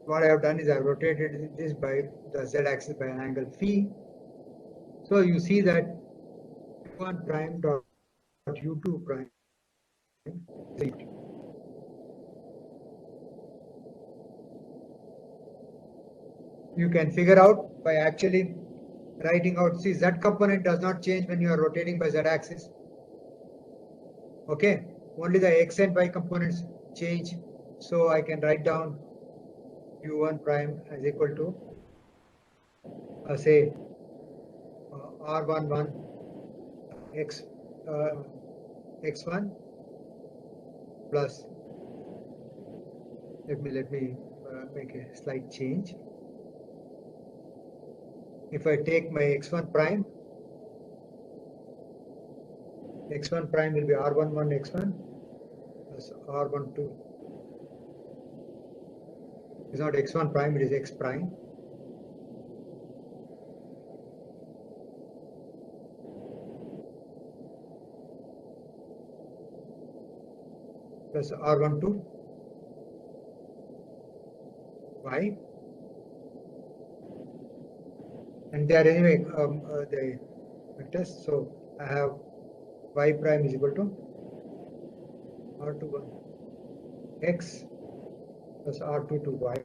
A: what I have done is I have rotated this by the z-axis by an angle phi. So you see that u1 prime dot u2 prime is equal. You can figure out by actually writing out, see, z component does not change when you are rotating by z-axis. Okay, only the x and y components change. So I can write down u1 prime as equal to say r11 x x1 plus, let me make a slight change. If I take my x1 prime will be r11 x1 plus r12. It's not x1 prime, it is x prime. Plus r12 y, and they are anyway the vectors. So I have y prime is equal to r21 x plus r22 y.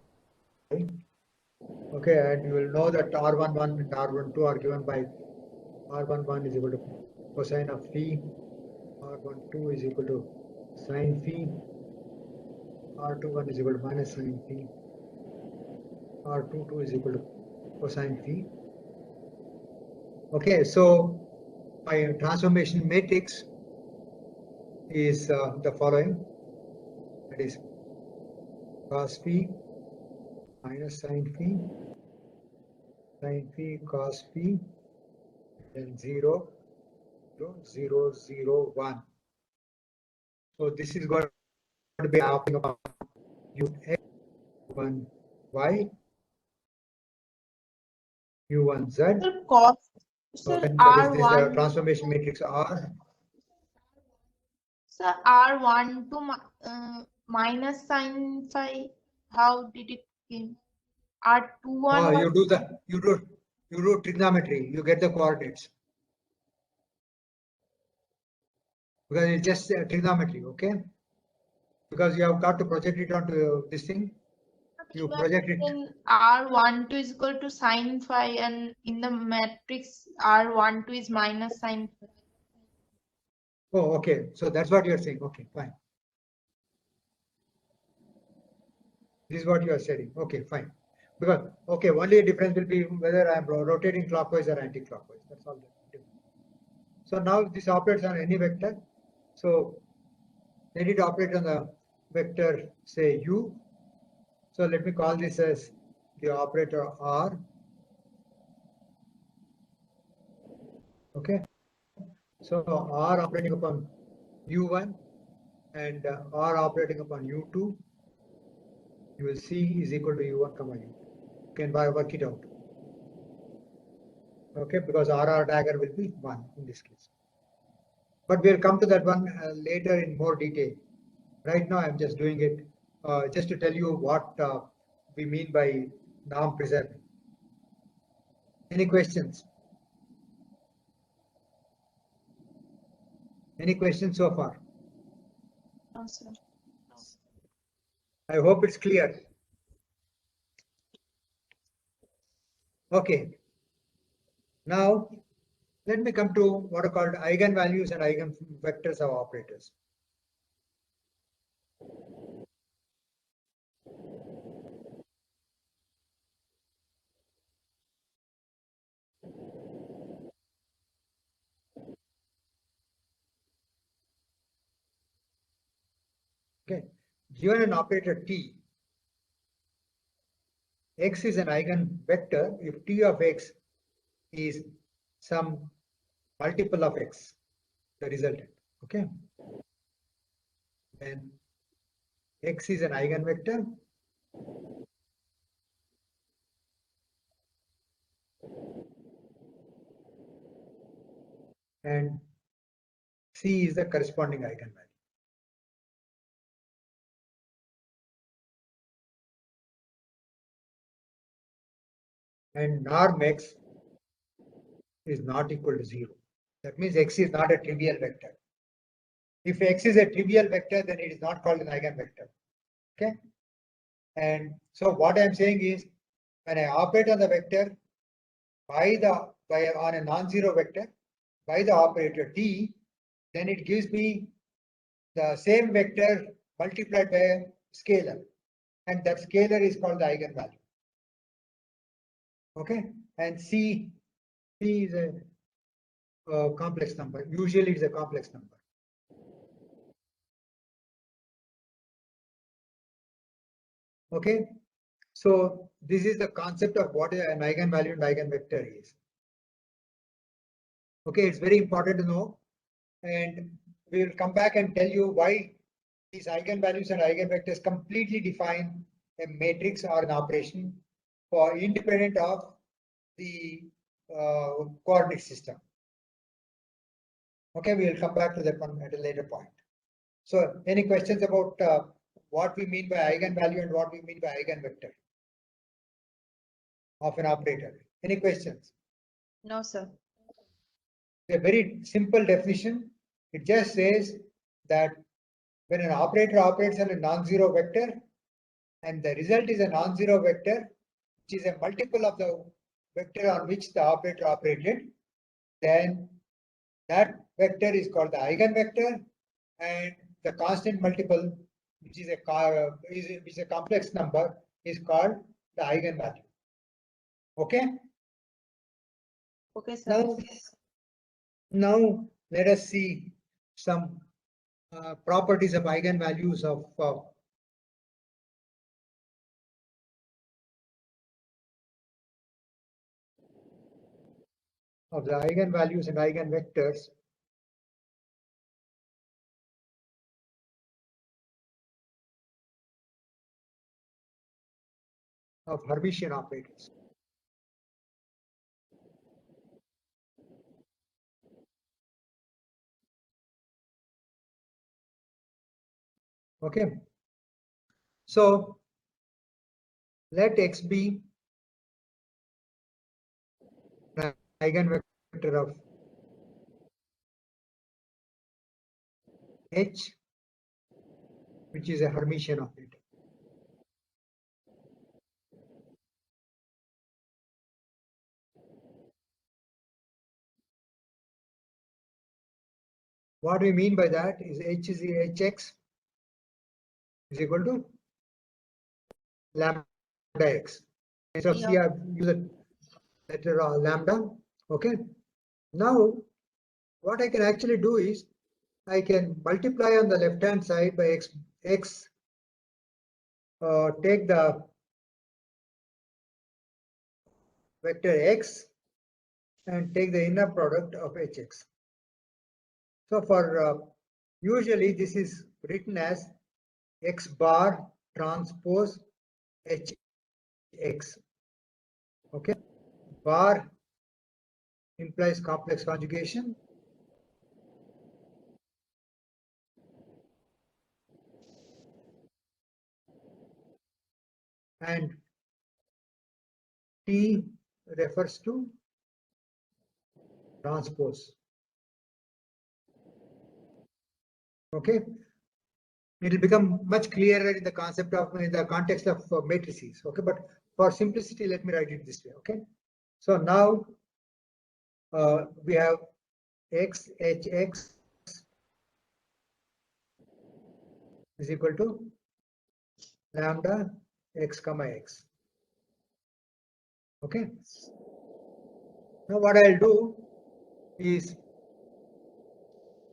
A: Okay, and you will know that r11 and r12 are given by r11 is equal to cosine of phi, r12 is equal to sine phi, r21 is equal to minus sine phi, r22 is equal to cosine phi. Okay, so my transformation matrix is the following, that is cos phi minus sine phi cos phi, then 0 0 0 1. So this is going to be happening upon u1 y, u1 z.
E: Sir, cos, sir,
A: And that is this
E: R1,
A: transformation matrix R.
E: sir, R1 to minus sin phi, how did it came? R21
A: You do trigonometry, you get the coordinates. Because it's just trigonometry, okay? Because you have got to project it onto this thing. You project it.
E: in R12 is equal to sin phi, and in the matrix R12 is minus sin phi.
A: Oh, okay. So that's what you're saying. Okay, fine. This is what you are saying. Okay, fine. Because, okay, only difference will be whether I'm rotating clockwise or anti-clockwise. That's all. So now this operates on any vector. So let it operate on the vector, say u. So let me call this as the operator R. Okay. So R operating upon u1 and R operating upon u2, you will see is equal to u1 comma u. You can work it out. Okay, because RR dagger will be 1 in this case. But we'll come to that one later in more detail. Right now, I'm just doing it just to tell you what we mean by norm preserving. Any questions? Any questions so far?
E: No, sir.
A: I hope it's clear. Okay. Now, let me come to what are called eigenvalues and eigenvectors of operators. Okay, given an operator T, X is an eigenvector if T of X is some multiple of X, the resultant. Okay. Then X is an eigenvector and C is the corresponding eigenvalue. And norm X is not equal to 0. That means X is not a trivial vector. If X is a trivial vector, then it is not called an eigenvector. Okay. And so what I'm saying is, when I operate on the vector on a non-zero vector by the operator T, then it gives me the same vector multiplied by a scalar, and that scalar is called the eigenvalue. Okay. And C is a complex number. Usually it's a complex number. Okay. So this is the concept of what an eigenvalue and eigenvector is. Okay, it's very important to know, and we will come back and tell you why these eigenvalues and eigenvectors completely define a matrix or an operation for independent of the coordinate system. Okay, we will come back to that one at a later point. So any questions about what we mean by eigenvalue and what we mean by eigenvector of an operator? Any questions?
E: No, sir.
A: A very simple definition. It just says that when an operator operates on a non-zero vector and the result is a non-zero vector, which is a multiple of the vector on which the operator operated, then that vector is called the eigenvector, and the constant multiple, which is a complex number, is called the eigenvalue. Okay.
E: Okay, sir.
A: Now let us see some properties of eigenvalues of the eigenvalues and eigenvectors of Hermitian operators. Okay. So let X be an eigenvector of H, which is a Hermitian operator. What we mean by that is H is Hx is equal to lambda x. Instead of C, I use the letter lambda. Okay. Now, what I can actually do is I can multiply on the left hand side by x, take the vector x and take the inner product of hx. So for usually this is written as x bar transpose hx. Okay. Bar implies complex conjugation. And T refers to transpose. Okay. It will become much clearer in the concept of, in the context of matrices. Okay. But for simplicity, let me write it this way. Okay. So now we have x hx is equal to lambda x comma x. Okay. Now what I'll do is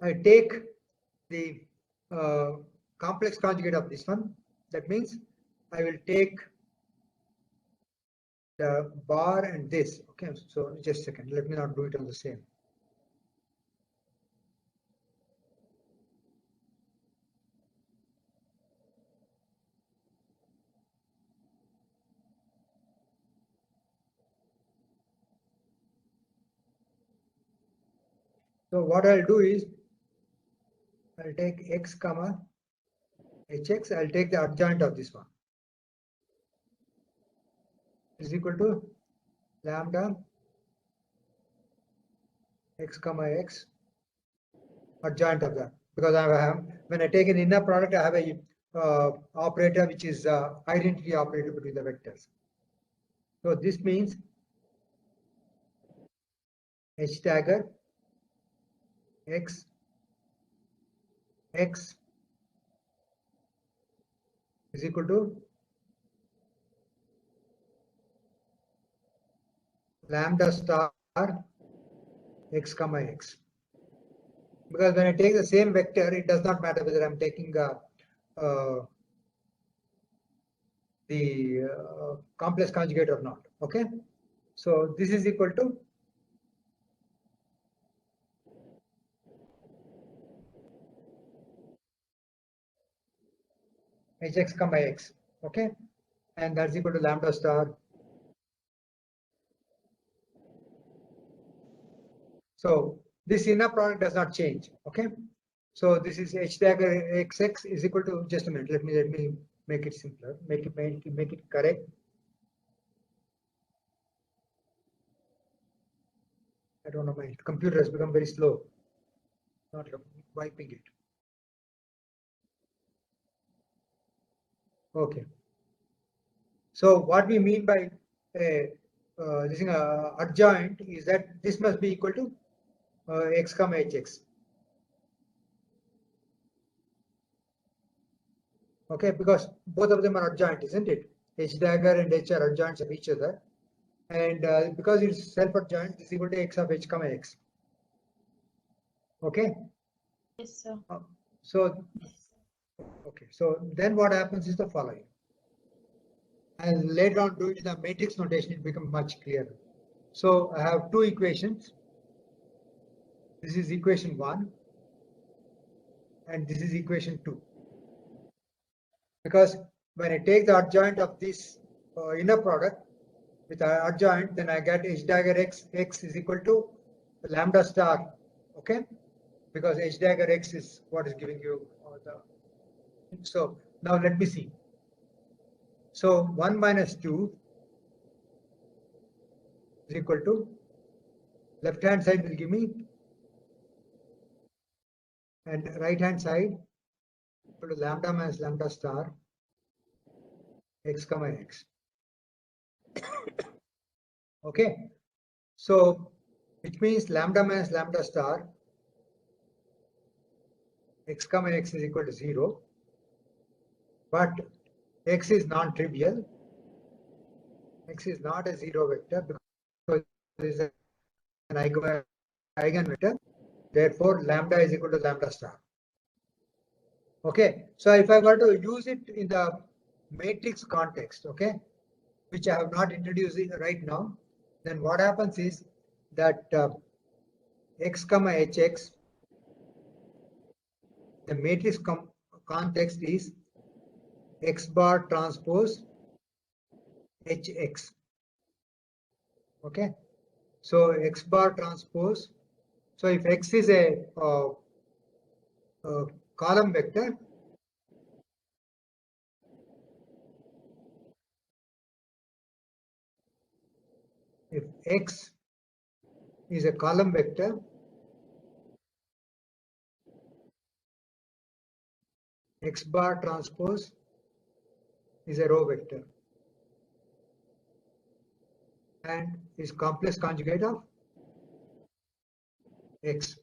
A: I take the complex conjugate of this one. That means I will take the bar and this. Okay, so just a second, let me not do it on the same. So what I'll do is I'll take x comma hx, I'll take the adjoint of this one is equal to lambda x comma x adjoint of that, because I have, when I take an inner product, I have a operator which is identity operator between the vectors. So this means h dagger x x is equal to lambda star x comma x. Because when I take the same vector, it does not matter whether I'm taking the complex conjugate or not. Okay, so this is equal to hx comma x. Okay, and that's equal to lambda star. So this inner product does not change. Okay, so this is h dagger xx is equal to, just a minute, let me make it simpler, make it correct. I don't know, my computer has become very slow, not wiping it. Okay, so what we mean by this adjoint is that this must be equal to x comma hx. Okay, because both of them are adjoint, isn't it? H dagger and h are adjoints of each other, and because it's self-adjoint, this is equal to x of h comma x. Okay.
E: Yes, sir.
A: So, okay. So then what happens is the following. I'll later on do it in the matrix notation, it becomes much clearer. So I have two equations. This is equation 1 and this is equation 2. Because when I take the adjoint of this inner product with the adjoint, then I get h dagger x is equal to lambda star. Okay, because h dagger x is what is giving you the. So now let me see. So 1 minus 2 is equal to, left hand side will give me, and right hand side equal to lambda minus lambda star x comma x. Okay, so which means lambda minus lambda star x comma x is equal to 0, but x is non-trivial. X is not a zero vector because it is an eigenvector. Therefore, lambda is equal to lambda star. Okay, so if I were to use it in the matrix context, okay, which I have not introduced right now, then what happens is that x comma hx, the matrix context is x bar transpose hx. Okay, so x bar transpose. So if x is a column vector, if x is a column vector, x bar transpose is a row vector and is complex conjugate of x.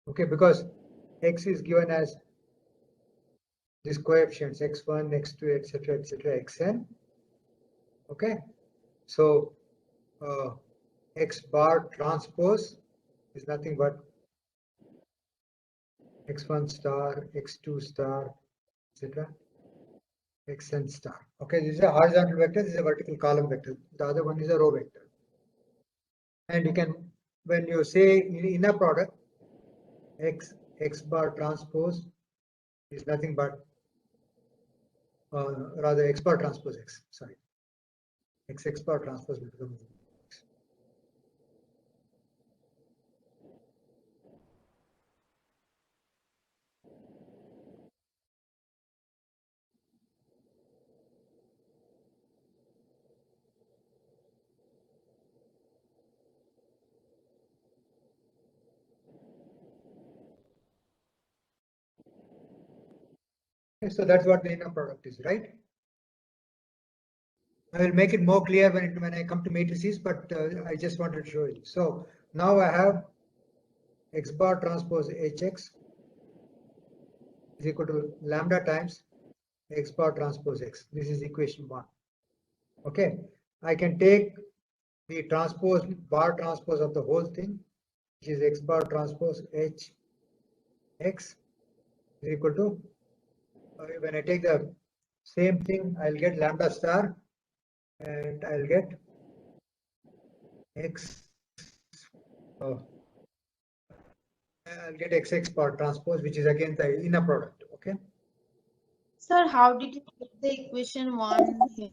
A: Okay, because x is given as these coefficients x1, x2, etc., xn. Okay, so x bar transpose is nothing but x1 star, x2 star, etc. xn star. Okay, this is a horizontal vector, this is a vertical column vector. The other one is a row vector. And you can, when you say inner product, x bar transpose is nothing but, rather x bar transpose x, sorry. X bar transpose will become x. Okay, so that's what the inner product is, right? I will make it more clear when I come to matrices, but I just wanted to show you. So now I have x bar transpose hx is equal to lambda times x bar transpose x. This is equation 1. Okay, I can take the transpose bar transpose of the whole thing, which is x bar transpose h x is equal to, when I take the same thing, I'll get lambda star and I'll get x, I'll get xx bar transpose, which is again the inner product. Okay.
E: Sir, how did you get the equation 1 here?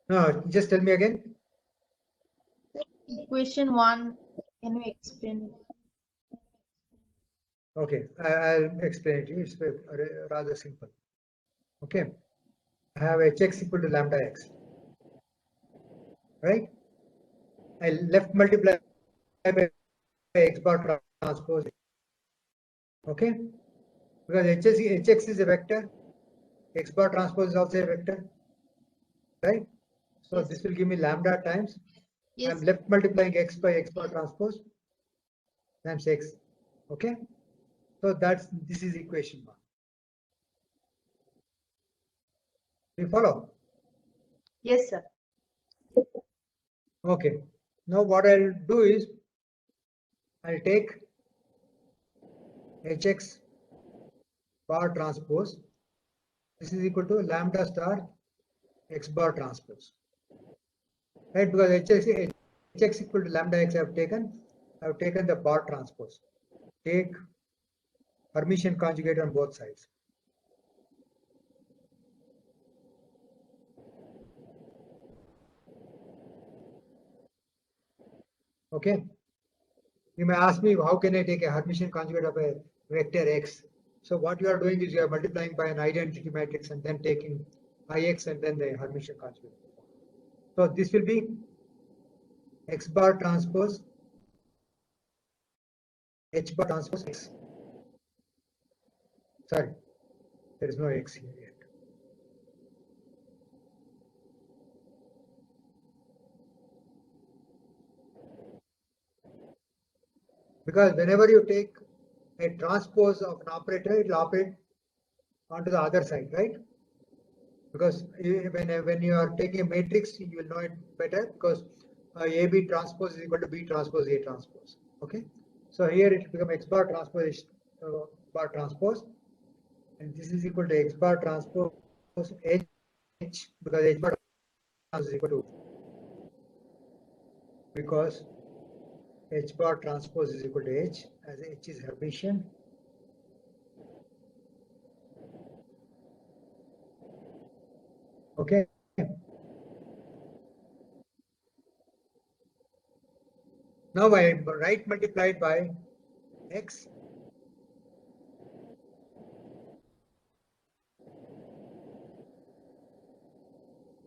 A: No, just tell me again.
E: Equation 1, can you explain it?
A: Okay, I'll explain it to you. It's rather simple. Okay, I have hx equal to lambda x, right? I left multiply by x bar transpose. Okay, because hx is a vector, x bar transpose is also a vector, right? So
E: Yes.
A: this will give me lambda times.
E: Yes.
A: I'm left multiplying x by x bar transpose times x. Okay, so this is equation 1. Do you follow?
E: Yes, sir.
A: Okay, now what I'll do is I'll take hx bar transpose. This is equal to lambda star x bar transpose, right? Because hx equal to lambda x I've taken the bar transpose. Take Hermitian conjugate on both sides. Okay. You may ask me, how can I take a Hermitian conjugate of a vector x? So what you are doing is you are multiplying by an identity matrix and then taking ix and then the Hermitian conjugate. So this will be x bar transpose h bar transpose x. Sorry, there is no x here yet. Because whenever you take a transpose of an operator, it will operate onto the other side, right? Because when you are taking a matrix, you will know it better because AB transpose is equal to B transpose A transpose. Okay, so here it will become x bar transpose and this is equal to x bar transpose h because h bar transpose is equal to because h bar transpose is equal to h as h is Hermitian. Okay. Now I right multiplied by x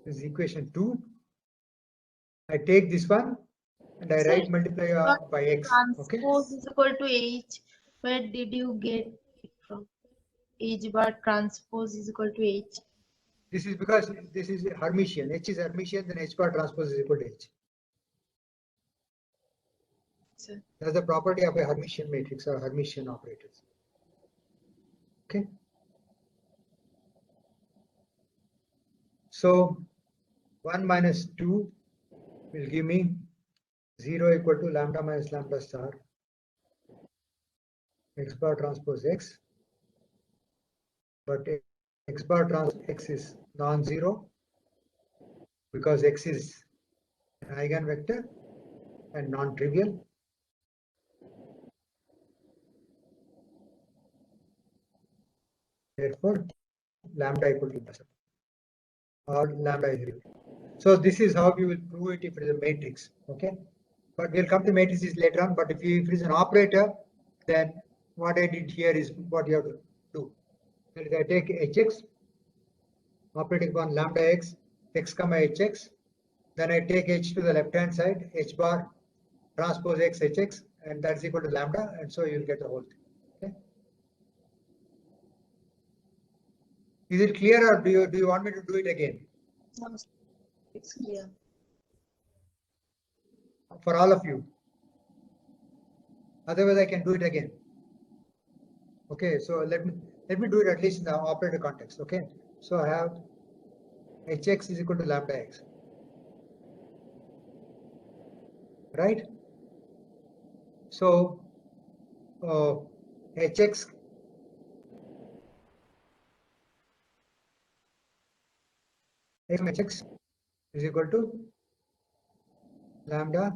A: is equation 2. I take this one and I
E: Sir,
A: right multiply by x. Okay.
E: Transpose is equal to h. Where did you get it from? H bar transpose is equal to h.
A: This is because this is Hermitian. H is Hermitian, then h bar transpose is equal to h.
E: Sir.
A: That's the property of a Hermitian matrix or Hermitian operators. Okay. So 1 minus 2 will give me 0 equal to lambda minus lambda star x bar transpose x but x bar trans x is non-zero because x is an eigenvector and non-trivial. Therefore, lambda equal to intercept or lambda is real. So this is how we will prove it if it is a matrix. Okay, but we'll come to matrices later on. But if it is an operator, then what I did here is what you have to do. That is, I take hx operating upon lambda x, x comma hx. Then I take h to the left hand side, h bar transpose x hx, and that's equal to lambda, and so you'll get the whole thing. Okay. Is it clear, or do you want me to do it again?
E: No, it's clear.
A: For all of you. Otherwise, I can do it again. Okay, so let me do it at least in the operator context. Okay, so I have hx is equal to lambda x, right? So hx hx is equal to lambda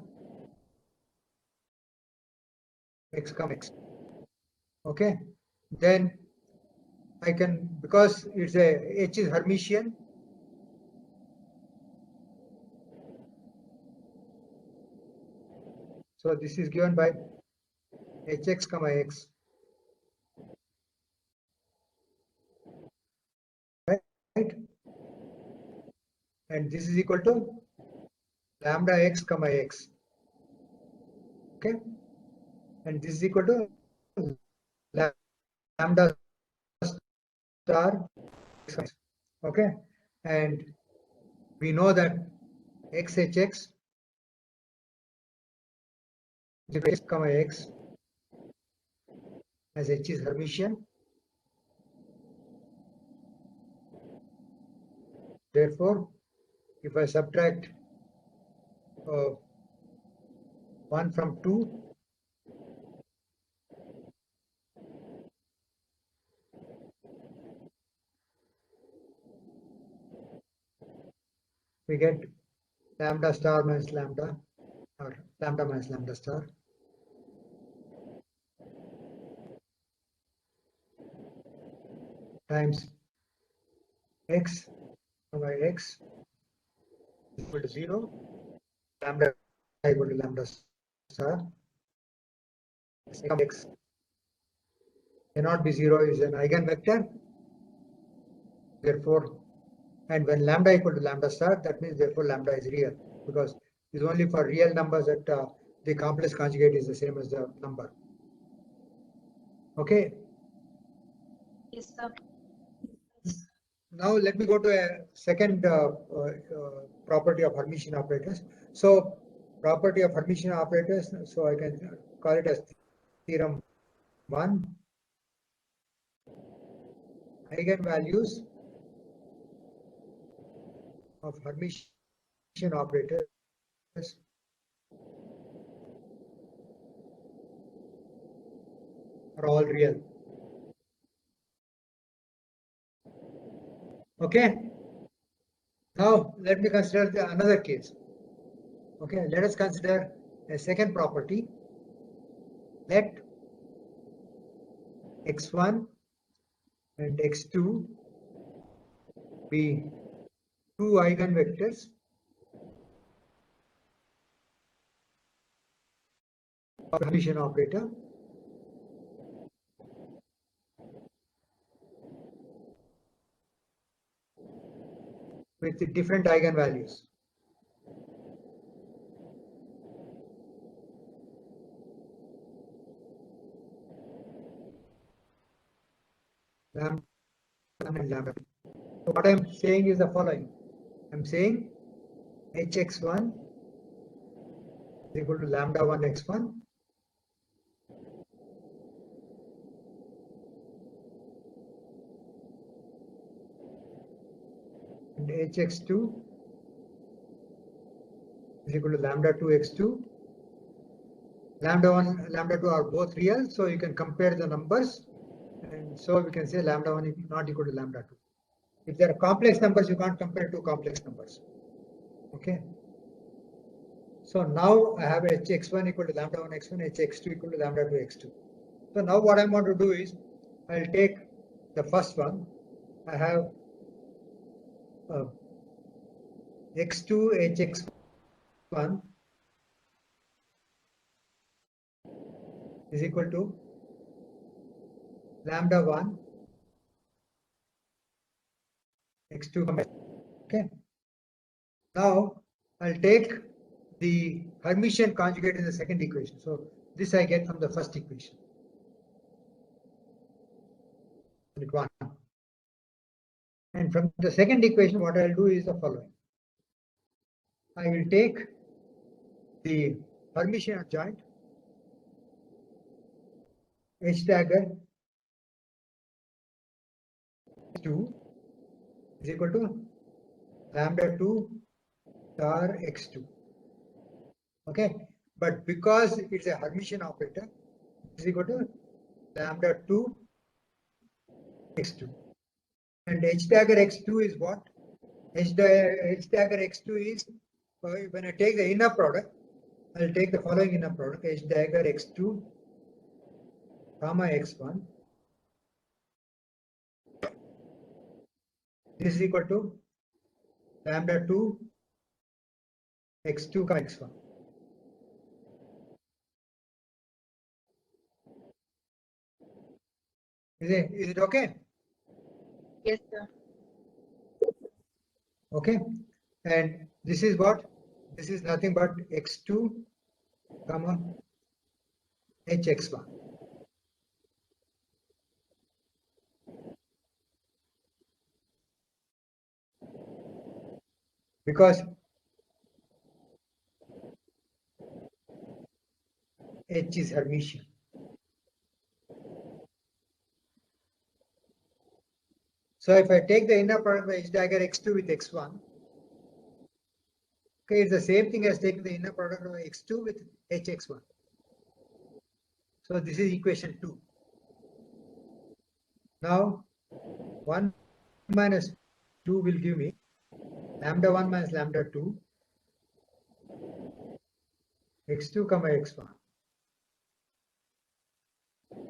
A: x comma x. Okay, then I can, because it's a h is Hermitian, so this is given by hx comma x, right? And this is equal to lambda x comma x. Okay, and this is equal to lambda star x. Okay, and we know that xhx x comma x as h is Hermitian. Therefore, if I subtract 1 from 2, we get lambda star minus lambda, or lambda minus lambda star. Times x comma x equal to 0, lambda equal to lambda star. X cannot be 0, is an eigenvector. Therefore, and when lambda equal to lambda star, that means therefore lambda is real, because it's only for real numbers that the complex conjugate is the same as the number. Okay.
E: Yes, sir.
A: Now let me go to a second property of Hermitian operators. So property of Hermitian operators, so I can call it as theorem 1. Eigenvalues of Hermitian operators are all real. Okay. Now let me consider another case. Okay, let us consider a second property. Let x1 and x2 be two eigenvectors of Hermitian operator with different eigenvalues. Lambda and lambda. So what I'm saying is the following. I'm saying hx1 is equal to lambda 1 x1 and hx2 is equal to lambda 2 x2. Lambda 1, lambda 2 are both real, so you can compare the numbers And so we can say lambda 1 is not equal to lambda 2. If there are complex numbers, you can't compare two complex numbers. Okay. So now I have hx1 equal to lambda 1 x1, hx2 equal to lambda 2 x2. So now what I want to do is I'll take the first one. I have x2 hx1 is equal to lambda 1 x2. Okay. Now I'll take the Hermitian conjugate in the second equation. So this I get from the first equation. And from the second equation, what I'll do is the following. I will take the Hermitian adjoint H dagger 2 is equal to lambda 2 star x2. Okay, but because it's a Hermitian operator, is equal to lambda 2 x2. And H dagger x2 is what? H dagger x2 is, when I take the inner product, I'll take the following inner product, H dagger x2 comma x1. This is equal to lambda 2 x2 comma x1. Is it okay?
E: Yes, sir.
A: Okay. And this is what? This is nothing but x2 comma hx1. Because H is Hermitian. So if I take the inner product of H dagger x2 with x1, okay, it's the same thing as taking the inner product of x2 with hx1. So this is equation 2. Now 1 minus 2 will give me lambda 1 minus lambda 2 x2 comma x1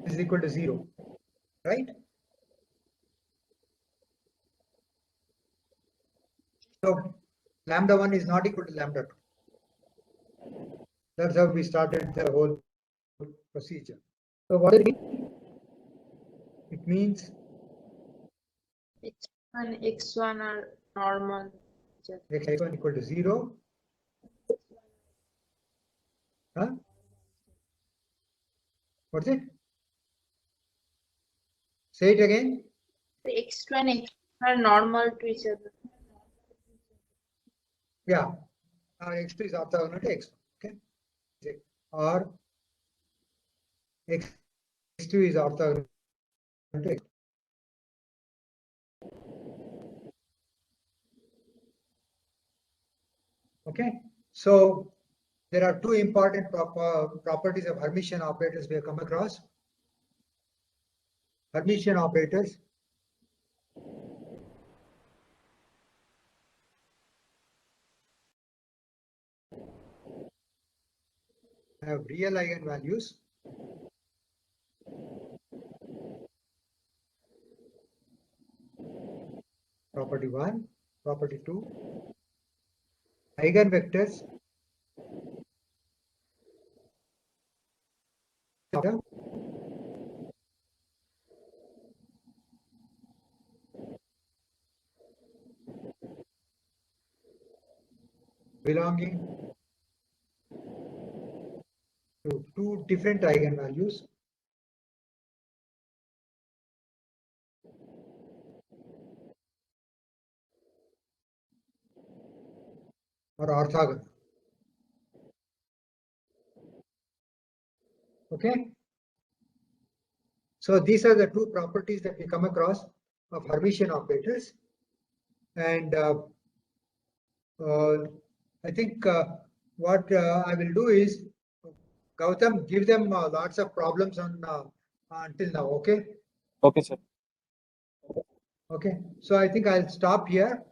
A: is equal to 0, right? So lambda 1 is not equal to lambda 2. That's how we started the whole procedure. So what does it mean? It means
E: X1, X1 are normal.
A: x1 equal to 0. Huh? What's it? Say it again.
E: The X2 and X1 are normal to each other.
A: Yeah. X2 is orthogonal to x1. Okay. Or x2 is orthogonal to x1. Okay. So there are two important properties of Hermitian operators we have come across. Hermitian operators have real eigenvalues property 1, property 2, eigenvectors belonging to two different eigenvalues are orthogonal. Okay. So these are the two properties that we come across of Hermitian operators. And I think what I will do is, Gautam, give them lots of problems on until now, okay?
F: Okay, sir.
A: Okay, so I think I'll stop here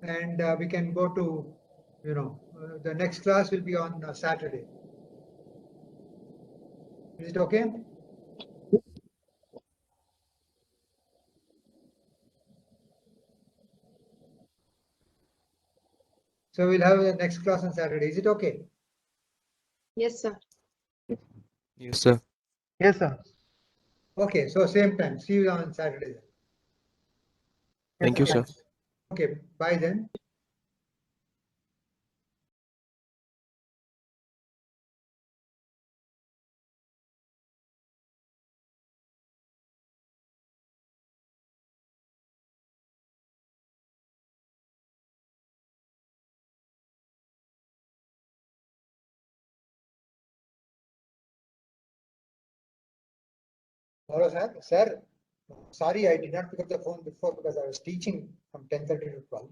A: and we can go to, the next class will be on Saturday. Is it okay? So we'll have the next class on Saturday. Is it okay?
E: Yes, sir.
F: Yes, sir.
D: Yes, sir.
A: Okay, so same time. See you on Saturday then.
F: Thank you, sir.
A: Okay, bye then. Hello, sir. Sir, sorry, I did not pick up the phone before because I was teaching from 10:30 to 12.